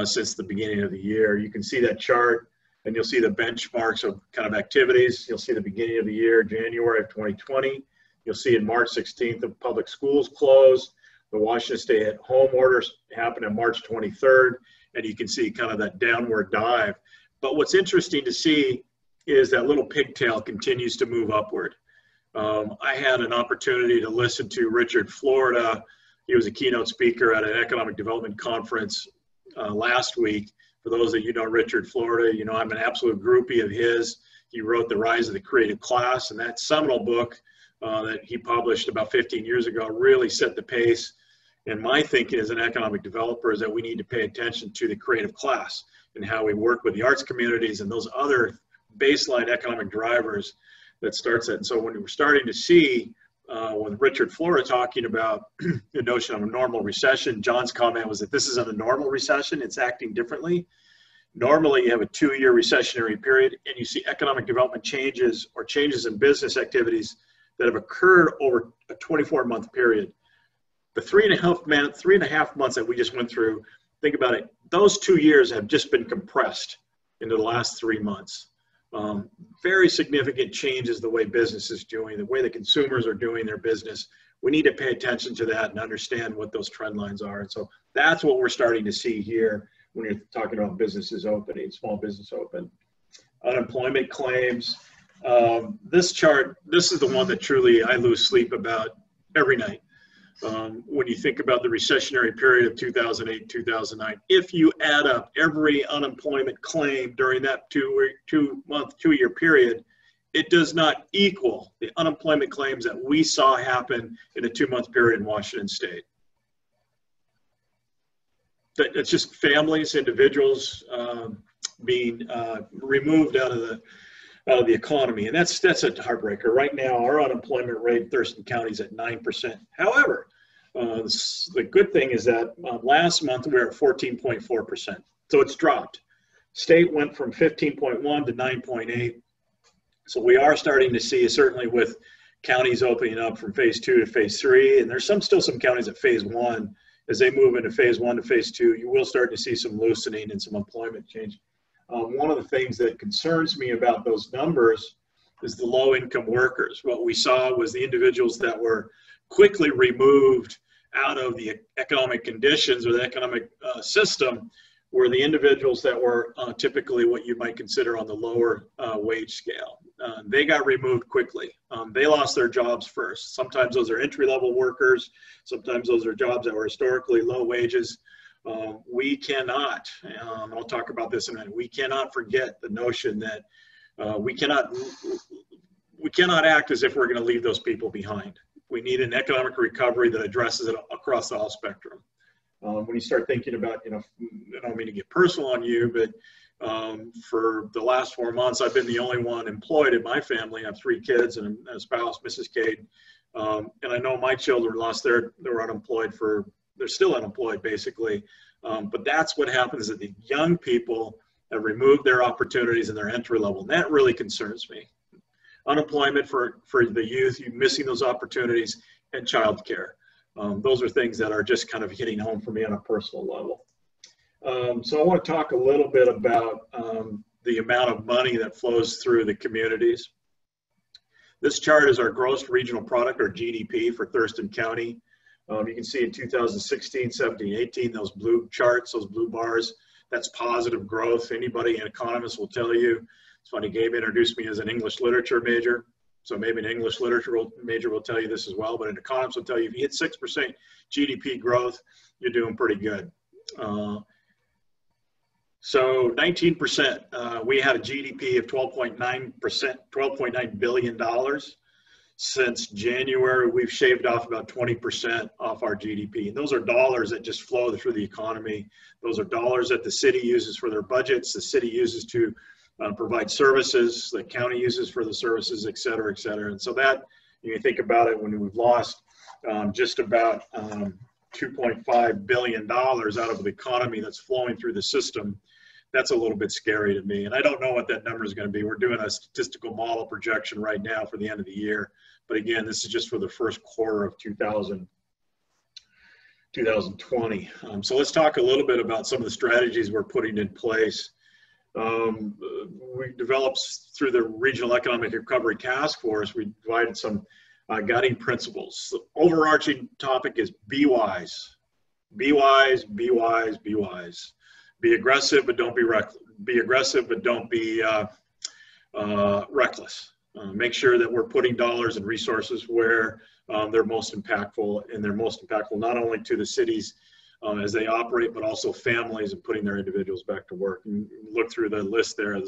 since the beginning of the year. You can see that chart, and you'll see the benchmarks of kind of activities. You'll see the beginning of the year, January of 2020. You'll see in March 16th, the public schools closed. The Washington stay-at-home orders happened on March 23rd, and you can see kind of that downward dive. But what's interesting to see is that little pigtail continues to move upward. I had an opportunity to listen to Richard Florida. He was a keynote speaker at an economic development conference last week. For those of you know Richard Florida, you know I'm an absolute groupie of his. He wrote The Rise of the Creative Class, and that seminal book that he published about 15 years ago really set the pace. And my thinking as an economic developer is that we need to pay attention to the creative class and how we work with the arts communities and those other baseline economic drivers that starts it. And so when we're starting to see with Richard Florida talking about the notion of a normal recession, John's comment was that this isn't a normal recession, it's acting differently. Normally you have a 2-year recessionary period and you see economic development changes or changes in business activities that have occurred over a 24-month period. The 3.5 months that we just went through, think about it, those 2 years have just been compressed into the last 3 months. Very significant changes the way business is doing, the way the consumers are doing their business. We need to pay attention to that and understand what those trend lines are. And so that's what we're starting to see here when you're talking about businesses opening, small business open. Unemployment claims. This chart, this is the one that truly I lose sleep about every night. When you think about the recessionary period of 2008, 2009, if you add up every unemployment claim during that 2-year period, it does not equal the unemployment claims that we saw happen in a 2-month period in Washington State. It's just families, individuals being removed out of the economy, and that's a heartbreaker. Right now, our unemployment rate in Thurston County is at 9%. However, the good thing is that last month we were at 14.4%, so it's dropped. State went from 15.1 to 9.8, so we are starting to see, certainly with counties opening up from phase 2 to phase 3, and there's still some counties at phase 1. As they move into phase 1 to phase 2, you will start to see some loosening and some employment change. One of the things that concerns me about those numbers is the low-income workers. What we saw was the individuals that were quickly removed out of the economic conditions or the economic system were the individuals that were typically what you might consider on the lower wage scale. They got removed quickly. They lost their jobs first. Sometimes those are entry-level workers. Sometimes those are jobs that were historically low wages. We cannot, I'll talk about this in a minute, we cannot forget the notion that we cannot act as if we're going to leave those people behind. We need an economic recovery that addresses it across the whole spectrum. When you start thinking about, I don't mean to get personal on you, but for the last 4 months, I've been the only one employed in my family. I have 3 kids and a spouse, Mrs. Cade, And I know my children lost they're unemployed they're still unemployed basically. But that's what happens, that the young people have removed their opportunities in their entry level. And that really concerns me. Unemployment for the youth, you missing those opportunities, and childcare. Those are things that are just kind of hitting home for me on a personal level. So I want to talk a little bit about the amount of money that flows through the communities. This chart is our gross regional product, or GDP, for Thurston County. You can see in 2016, 17, 18, those blue charts, those blue bars, that's positive growth. Anybody, an economist, will tell you. It's funny, Gabe introduced me as an English literature major, so maybe an English literature major will tell you this as well, but an economist will tell you if you hit 6% GDP growth, you're doing pretty good. So 19%, we had a GDP of 12.9%, $12.9 billion. Since January, we've shaved off about 20% off our GDP. And those are dollars that just flow through the economy. Those are dollars that the city uses for their budgets, the city uses to provide services, the county uses for the services, et cetera, et cetera. And so that, you think about it, when we've lost just about $2.5 billion out of the economy that's flowing through the system, that's a little bit scary to me. And I don't know what that number is going to be. We're doing a statistical model projection right now for the end of the year. But again, this is just for the first quarter of 2020. So let's talk a little bit about some of the strategies we're putting in place. We developed through the Regional Economic Recovery Task Force, we provided some guiding principles. The overarching topic is be wise. Be wise, be wise, be wise. Be aggressive, but don't be reckless. Be aggressive, but don't be reckless. Make sure that we're putting dollars and resources where they're most impactful, and they're most impactful not only to the cities as they operate, but also families, and putting their individuals back to work. And look through the list there.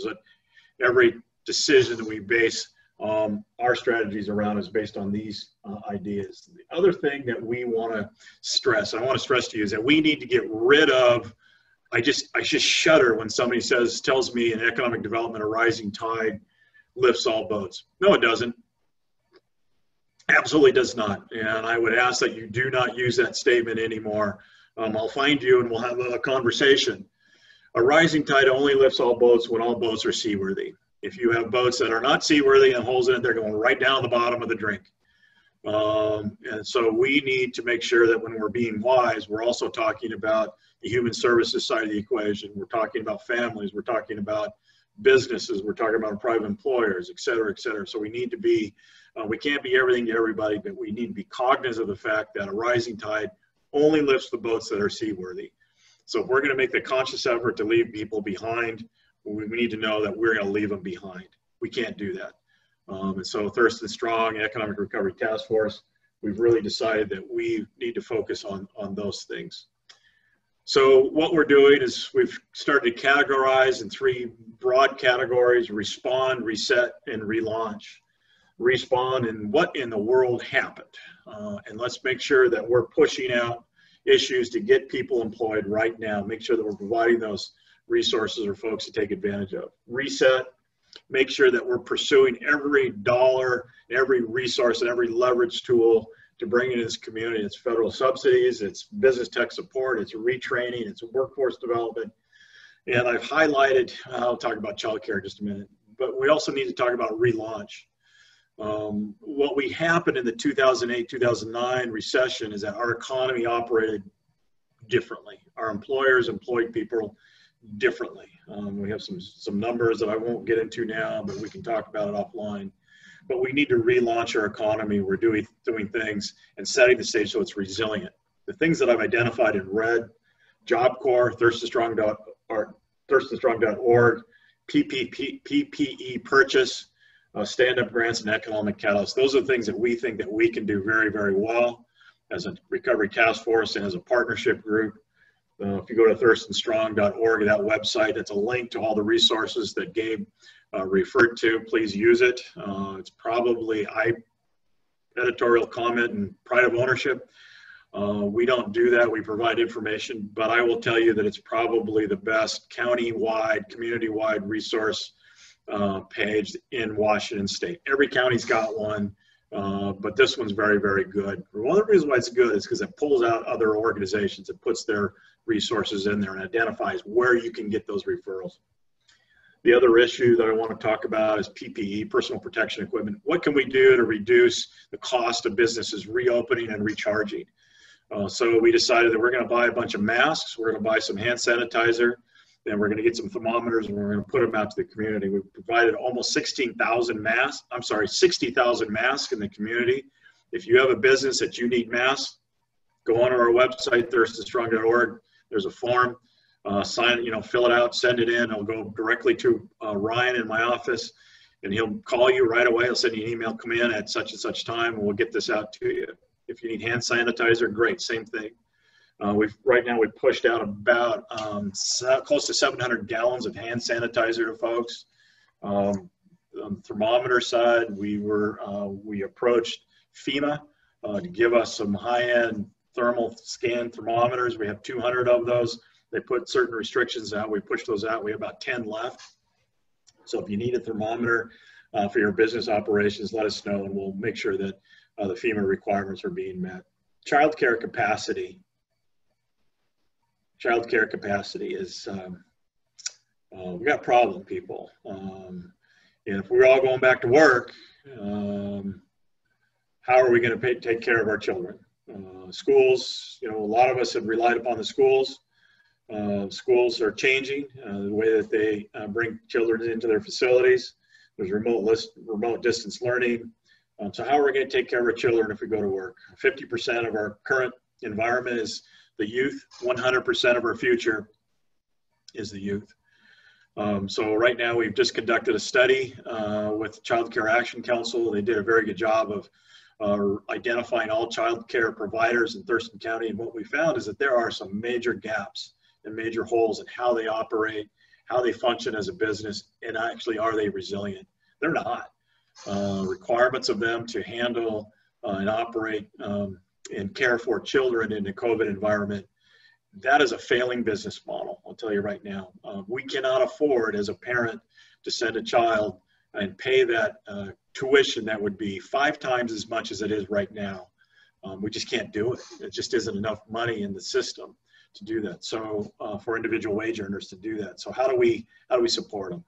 Every decision that we base our strategies around is based on these ideas. The other thing that we want to stress, I want to stress to you, is that we need to get rid of, I just shudder when somebody tells me in economic development, a rising tide lifts all boats. No, it doesn't. Absolutely does not. And I would ask that you do not use that statement anymore. I'll find you and we'll have a conversation. A rising tide only lifts all boats when all boats are seaworthy. If you have boats that are not seaworthy and holes in it, they're going right down the bottom of the drink. And so we need to make sure that when we're being wise, we're also talking about the human services side of the equation. We're talking about families. We're talking about businesses. We're talking about private employers, et cetera, et cetera. So we need to be, we can't be everything to everybody, but we need to be cognizant of the fact that a rising tide only lifts the boats that are seaworthy. So if we're going to make the conscious effort to leave people behind, we need to know that we're going to leave them behind. We can't do that. And so Thurston Strong, Economic Recovery Task Force, we've really decided that we need to focus on those things. So what we're doing is we've started to categorize in 3 broad categories: respond, reset, and relaunch. Respond, and what in the world happened? And let's make sure that we're pushing out issues to get people employed right now. Make sure that we're providing those resources for folks to take advantage of. Reset, make sure that we're pursuing every dollar, every resource, and every leverage tool to bring into this community. It's federal subsidies, it's business tech support, it's retraining, it's workforce development. And I've highlighted, I'll talk about childcare in just a minute, but we also need to talk about relaunch. What we happened in the 2008-2009 recession is that our economy operated differently. Our employers employed people differently. We have some numbers that I won't get into now, but we can talk about it offline. But we need to relaunch our economy. We're doing things and setting the stage so it's resilient. The things that I've identified in red: Job Corps, ThurstonStrong.org, PPE purchase, stand-up grants, and economic catalysts. Those are things that we think that we can do very, very well as a recovery task force and as a partnership group. If you go to ThurstonStrong.org, that website, it's a link to all the resources that Gabe referred to. Please use it. It's probably editorial comment and pride of ownership. We don't do that. We provide information, but I will tell you that it's probably the best county-wide, community-wide resource page in Washington State. Every county's got one. But this one's very, very good. One of the reasons why it's good is because it pulls out other organizations. It puts their resources in there and identifies where you can get those referrals. The other issue that I want to talk about is PPE, personal protection equipment. What can we do to reduce the cost of businesses reopening and recharging? So we decided that we're going to buy a bunch of masks, we're going to buy some hand sanitizer, and we're going to get some thermometers, and we're going to put them out to the community. We provided almost 60,000 masks in the community. If you have a business that you need masks, go on our website, thirstandstrong.org. There's a form. Sign, fill it out, send it in. It'll go directly to Ryan in my office, and he'll call you right away. He'll send you an email, come in at such and such time, and we'll get this out to you. If you need hand sanitizer, great, same thing. Right now we've pushed out about close to 700 gallons of hand sanitizer to folks. On the thermometer side, we approached FEMA to give us some high-end thermal scan thermometers. We have 200 of those. They put certain restrictions out. We pushed those out. We have about 10 left. So if you need a thermometer for your business operations, let us know, and we'll make sure that the FEMA requirements are being met. Childcare capacity. Childcare capacity is, we got a problem, people. And if we're all going back to work, how are we going to take care of our children? Schools, a lot of us have relied upon the schools. Schools are changing the way that they bring children into their facilities. There's remote distance learning. So how are we going to take care of our children if we go to work? 50% of our current environment is the youth. 100% of our future is the youth. So right now we've just conducted a study with Child Care Action Council. They did a very good job of identifying all child care providers in Thurston County. And what we found is that there are some major gaps and major holes in how they operate, how they function as a business, and actually are they resilient? They're not. Requirements of them to handle and operate and care for children in a COVID environment, that is a failing business model, I'll tell you right now. We cannot afford as a parent to send a child and pay that tuition that would be 5 times as much as it is right now. We just can't do it. It just isn't enough money in the system to do that. So for individual wage earners to do that. So how do we support them?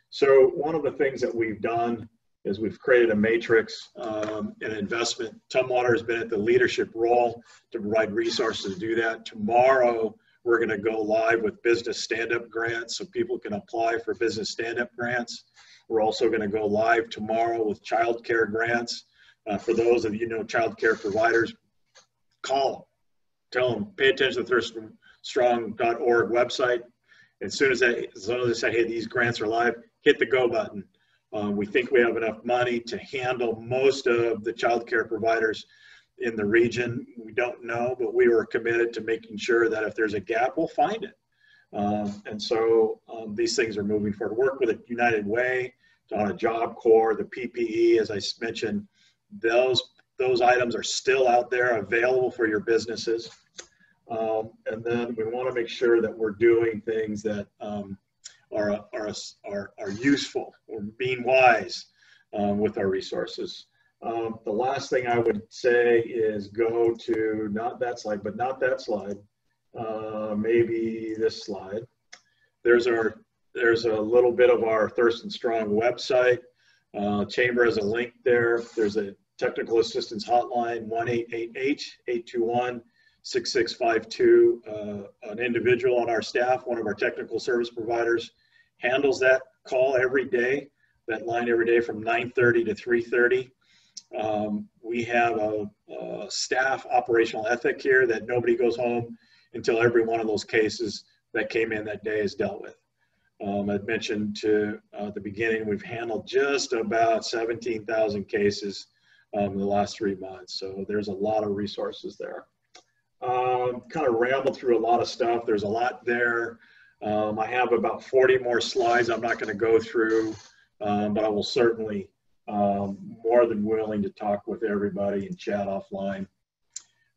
So one of the things that we've done is we've created a matrix, an investment. Tumwater has been at the leadership role to provide resources to do that. Tomorrow, we're going to go live with business stand-up grants so people can apply for business stand-up grants. We're also going to go live tomorrow with child care grants. For those of child care providers, call them. Tell them, pay attention to the thirstandstrong.org website. As soon as they say, hey, these grants are live, hit the go button. We think we have enough money to handle most of the child care providers in the region. We don't know, but we were committed to making sure that if there's a gap, we'll find it. And so these things are moving forward. Work with a United Way on a Job Corps, the PPE, as I mentioned, those items are still out there available for your businesses. And then we want to make sure that we're doing things that are useful, or being wise with our resources. The last thing I would say is go to not that slide, but not that slide. Maybe this slide. There's a little bit of our Thurston Strong website. Chamber has a link there. There's a technical assistance hotline, 1-888-821-6652. An individual on our staff, one of our technical service providers, handles that call every day, that line every day from 9:30 to 3:30. We have a staff operational ethic here that nobody goes home until every one of those cases that came in that day is dealt with. I mentioned at the beginning, we've handled just about 17,000 cases in the last 3 months. So there's a lot of resources there. Kind of rambled through a lot of stuff. There's a lot there. I have about 40 more slides I'm not going to go through, but I will certainly more than willing to talk with everybody and chat offline.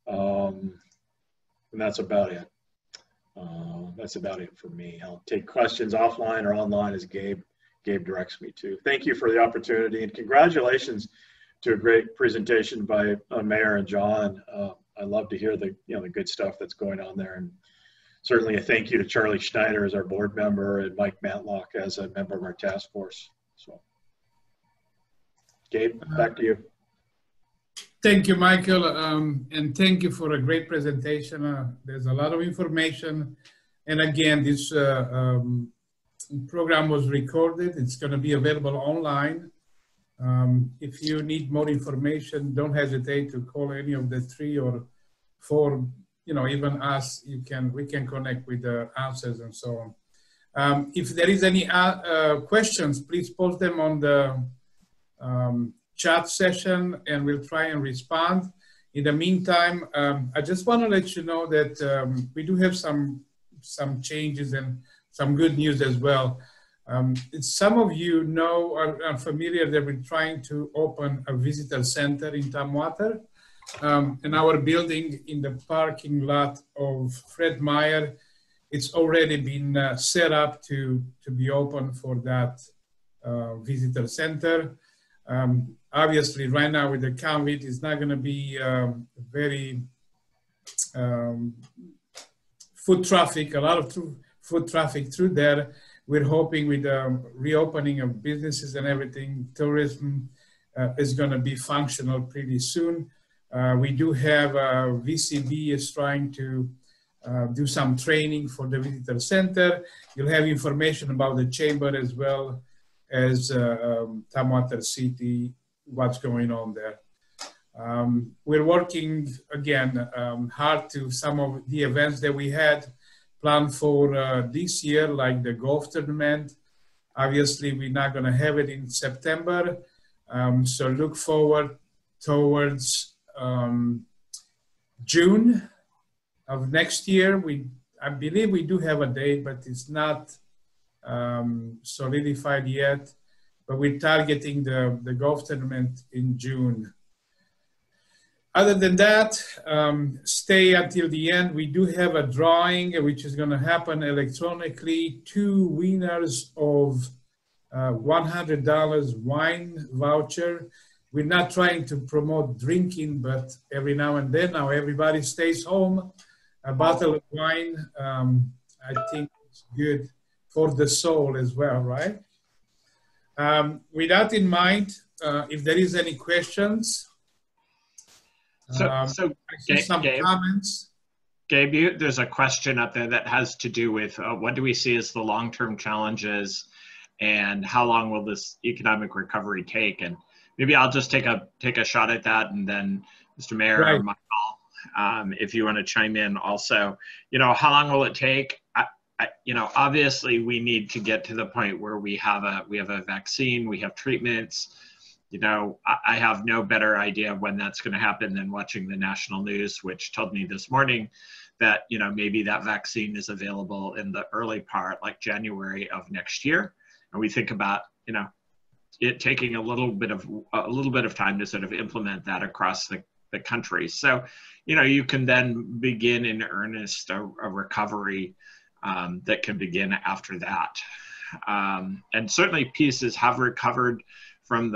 And that's about it. That's about it for me. I'll take questions offline or online as Gabe directs me to. Thank you for the opportunity, and congratulations to a great presentation by Mayor and John. I love to hear the the good stuff that's going on there, and certainly a thank you to Charlie Schneider as our board member and Mike Matlock as a member of our task force. So, Gabe, back to you. Thank you, Michael, and thank you for a great presentation. There's a lot of information, and again, this program was recorded. It's going to be available online. If you need more information, don't hesitate to call any of the 3 or 4, even us. We can connect with the answers and so on. If there is any questions, please post them on the chat session and we'll try and respond. In the meantime, I just want to let you know that we do have some changes and some good news as well. Some of you know are familiar that we're trying to open a visitor center in Tumwater. And our building in the parking lot of Fred Meyer, it's already been set up to be open for that visitor center. Obviously, right now with the COVID, it's not going to be very foot traffic, a lot of foot traffic through there. We're hoping with the reopening of businesses and everything, tourism is going to be functional pretty soon. We do have VCB is trying to do some training for the visitor center. You'll have information about the chamber as well as Tumwater City, what's going on there. We're working again hard to some of the events that we had planned for this year, like the golf tournament. Obviously, we're not going to have it in September, so look forward towards June of next year. I believe we do have a date, but it's not solidified yet. But we're targeting the golf tournament in June. Other than that, stay until the end. We do have a drawing which is going to happen electronically. 2 winners of $100 wine voucher. We're not trying to promote drinking, but every now and then, now everybody stays home. A bottle of wine, I think it's good for the soul as well, right? With that in mind, if there is any questions, Gabe, comments. Gabe, there's a question up there that has to do with what do we see as the long-term challenges and how long will this economic recovery take? And maybe I'll just take a shot at that, and then Mr. Mayor Right. or Michael, if you want to chime in also. How long will it take? Obviously we need to get to the point where we have a vaccine, we have treatments. I have no better idea of when that's going to happen than watching the national news, which told me this morning that, maybe that vaccine is available in the early part, like January of next year. And we think about, it taking a little bit of time to sort of implement that across the country. So, you can then begin in earnest a recovery that can begin after that. And certainly pieces have recovered from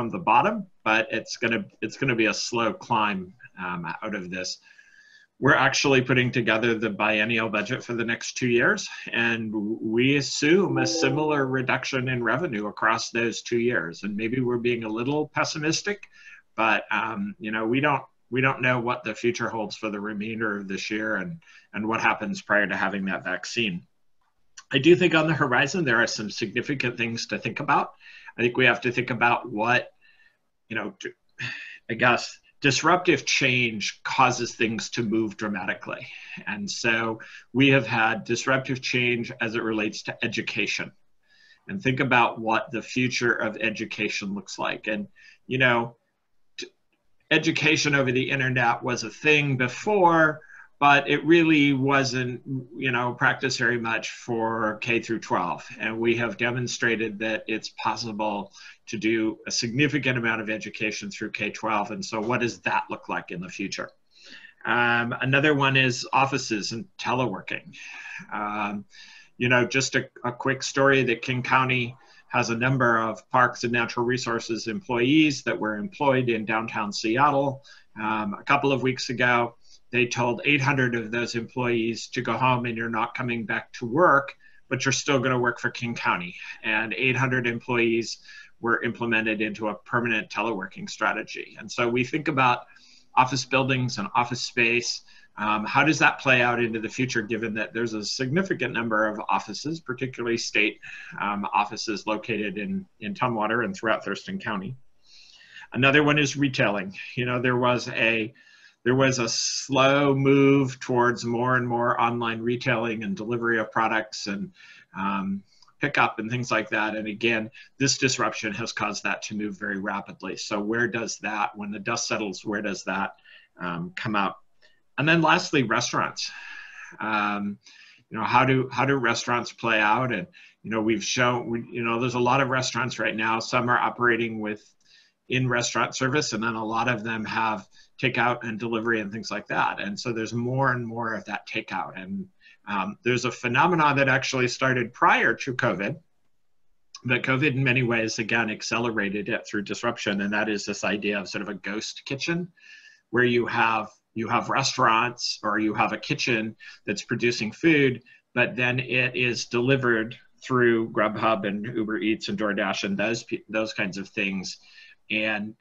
the bottom, but it's gonna be a slow climb out of this. We're actually putting together the biennial budget for the next 2 years, and we assume a similar reduction in revenue across those 2 years. And maybe we're being a little pessimistic, but we don't know what the future holds for the remainder of this year and what happens prior to having that vaccine. I do think on the horizon, there are some significant things to think about. I think we have to think about what, I guess, disruptive change causes things to move dramatically. And so we have had disruptive change as it relates to education. And think about what the future of education looks like. And, education over the internet was a thing before, but it really wasn't, practiced very much for K through 12. And we have demonstrated that it's possible to do a significant amount of education through K-12. And so what does that look like in the future? Another one is offices and teleworking. Just a quick story that King County has a number of parks and natural resources employees that were employed in downtown Seattle. A couple of weeks ago, they told 800 of those employees to go home and you're not coming back to work, but you're still going to work for King County. And 800 employees were implemented into a permanent teleworking strategy. And so we think about office buildings and office space. How does that play out into the future, given that there's a significant number of offices, particularly state offices located in Tumwater and throughout Thurston County? Another one is retailing. You know, there was a slow move towards more and more online retailing and delivery of products and pickup and things like that. And again, this disruption has caused that to move very rapidly. So where does that, when the dust settles, where does that come out? And then lastly, restaurants. You know, how do restaurants play out? And, you know, we've shown, you know, there's a lot of restaurants right now. Some are operating with in-restaurant service, and then a lot of them have takeout and delivery and things like that. And so there's more and more of that takeout. And there's a phenomenon that actually started prior to COVID, but COVID in many ways, again, accelerated it through disruption. And that is this idea of sort of a ghost kitchen, where you have restaurants or you have a kitchen that's producing food, but then it is delivered through Grubhub and Uber Eats and DoorDash and those kinds of things. And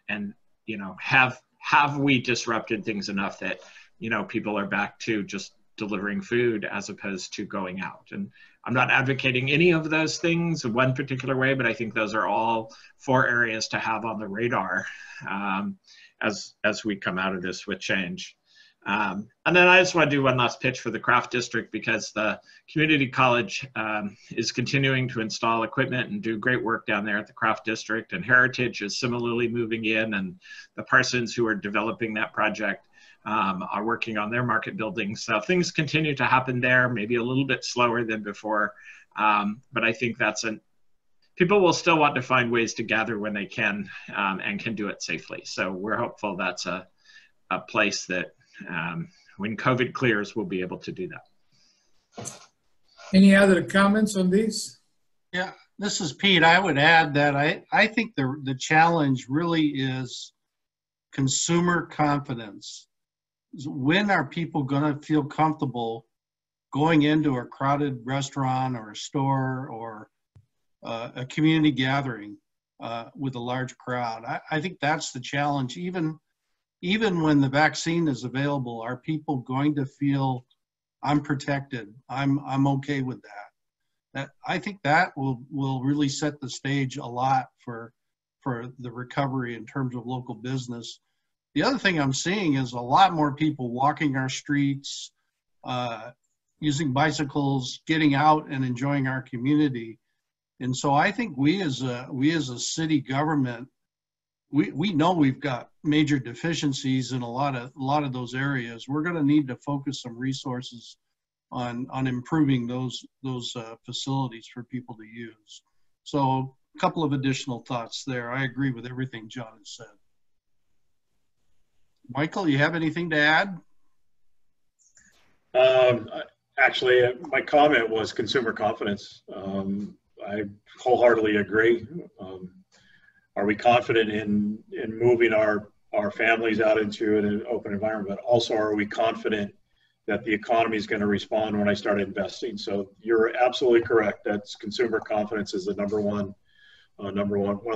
you know, have we disrupted things enough that, you know, people are back to just delivering food as opposed to going out? And I'm not advocating any of those things in one particular way, but I think those are all 4 areas to have on the radar as we come out of this with change. And then I just want to do one last pitch for the Craft District, because the community college is continuing to install equipment and do great work down there at the Craft District, and Heritage is similarly moving in, and the Parsons who are developing that project are working on their market building. So things continue to happen there, maybe a little bit slower than before, but I think people will still want to find ways to gather when they can, and can do it safely. So we're hopeful that's a place that when COVID clears, we'll be able to do that. Any other comments on this? Yeah, this is Pete. I would add that I think the challenge really is consumer confidence. When are people going to feel comfortable going into a crowded restaurant or a store or a community gathering with a large crowd? I think that's the challenge. Even when the vaccine is available, are people going to feel I'm protected? I'm okay with that. I think that will really set the stage a lot for the recovery in terms of local business. The other thing I'm seeing is a lot more people walking our streets, using bicycles, getting out and enjoying our community. And so I think we as a city government, we know we've got major deficiencies in a lot of those areas. We're going to need to focus some resources on improving those facilities for people to use. So a couple of additional thoughts there. I agree with everything John has said. Michael, you have anything to add? Actually, my comment was consumer confidence. I wholeheartedly agree. Are we confident in moving our families out into an open environment, but also are we confident that the economy is going to respond when I start investing? So you're absolutely correct. That's consumer confidence is the one of the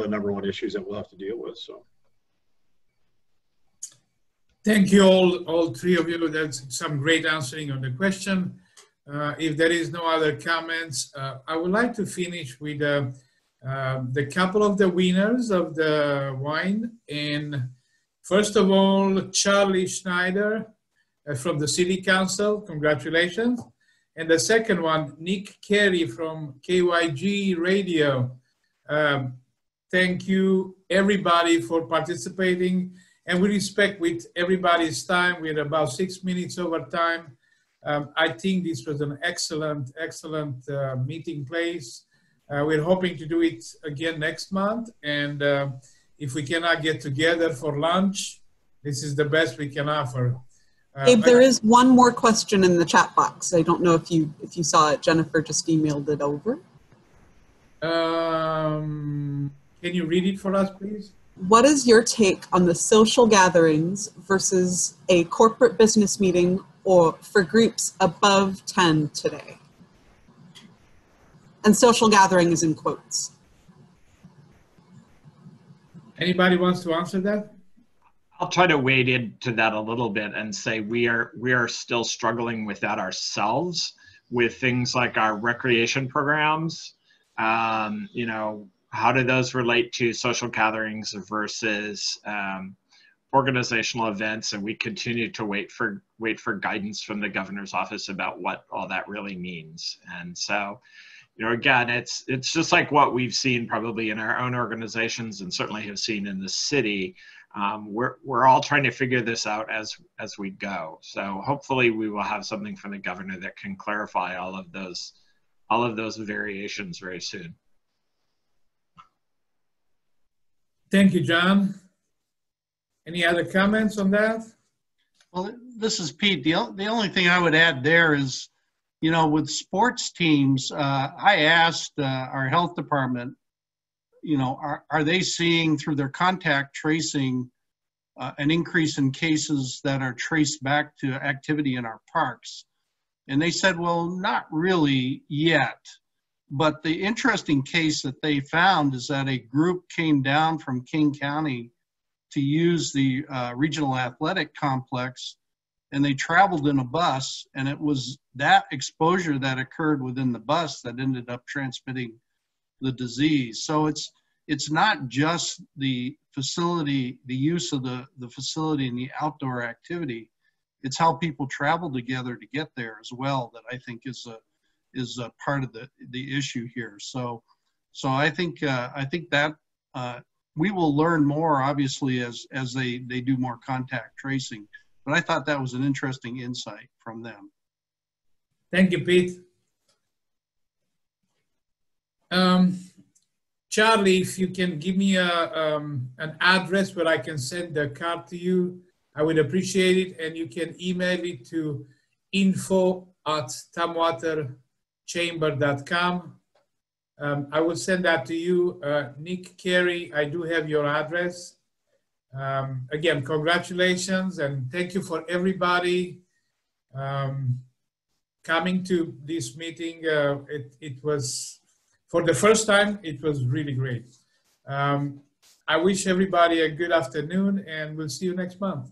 number one issues that we'll have to deal with. So. Thank you all 3 of you. That's some great answering on the question. If there is no other comments, I would like to finish with the couple of the winners of the wine. And first of all, Charlie Schneider from the City Council, congratulations. And the second one, Nick Carey from KYG Radio. Thank you everybody for participating. And we respect with everybody's time. We're about 6 minutes over time. I think this was an excellent meeting place. We're hoping to do it again next month. And if we cannot get together for lunch, this is the best we can offer. Gabe, there is one more question in the chat box. I don't know if you saw it. Jennifer just emailed it over. Can you read it for us, please? What is your take on the social gatherings versus a corporate business meeting or for groups above 10 today? And social gathering is in quotes. Anybody wants to answer that? I'll try to wade into that a little bit and say we are still struggling with that ourselves, with things like our recreation programs. You know, how do those relate to social gatherings versus organizational events? And we continue to wait for guidance from the governor's office about what all that really means. And so, you know, again, it's just like what we've seen probably in our own organizations and certainly have seen in the city. We're all trying to figure this out as we go. So hopefully we will have something from the governor that can clarify all of those variations very soon. Thank you, John. Any other comments on that? Well, this is Pete. The only thing I would add there is, you know, with sports teams, I asked our health department, you know, are they seeing through their contact tracing an increase in cases that are traced back to activity in our parks? And they said, well, not really yet. But the interesting case that they found is that a group came down from King County to use the regional athletic complex, and they traveled in a bus, and it was that exposure that occurred within the bus that ended up transmitting the disease. So it's not just the facility, the use of the facility and the outdoor activity. It's how people travel together to get there as well that I think is a part of the issue here. So I think that we will learn more obviously as they do more contact tracing. But I thought that was an interesting insight from them. Thank you, Pete. Charlie, if you can give me an address where I can send the card to you, I would appreciate it. And you can email it to info@tumwaterchamber.com. I will send that to you. Nick, Carey, I do have your address. Again, congratulations and thank you for everybody coming to this meeting. It was, for the first time, it was really great. I wish everybody a good afternoon and we'll see you next month.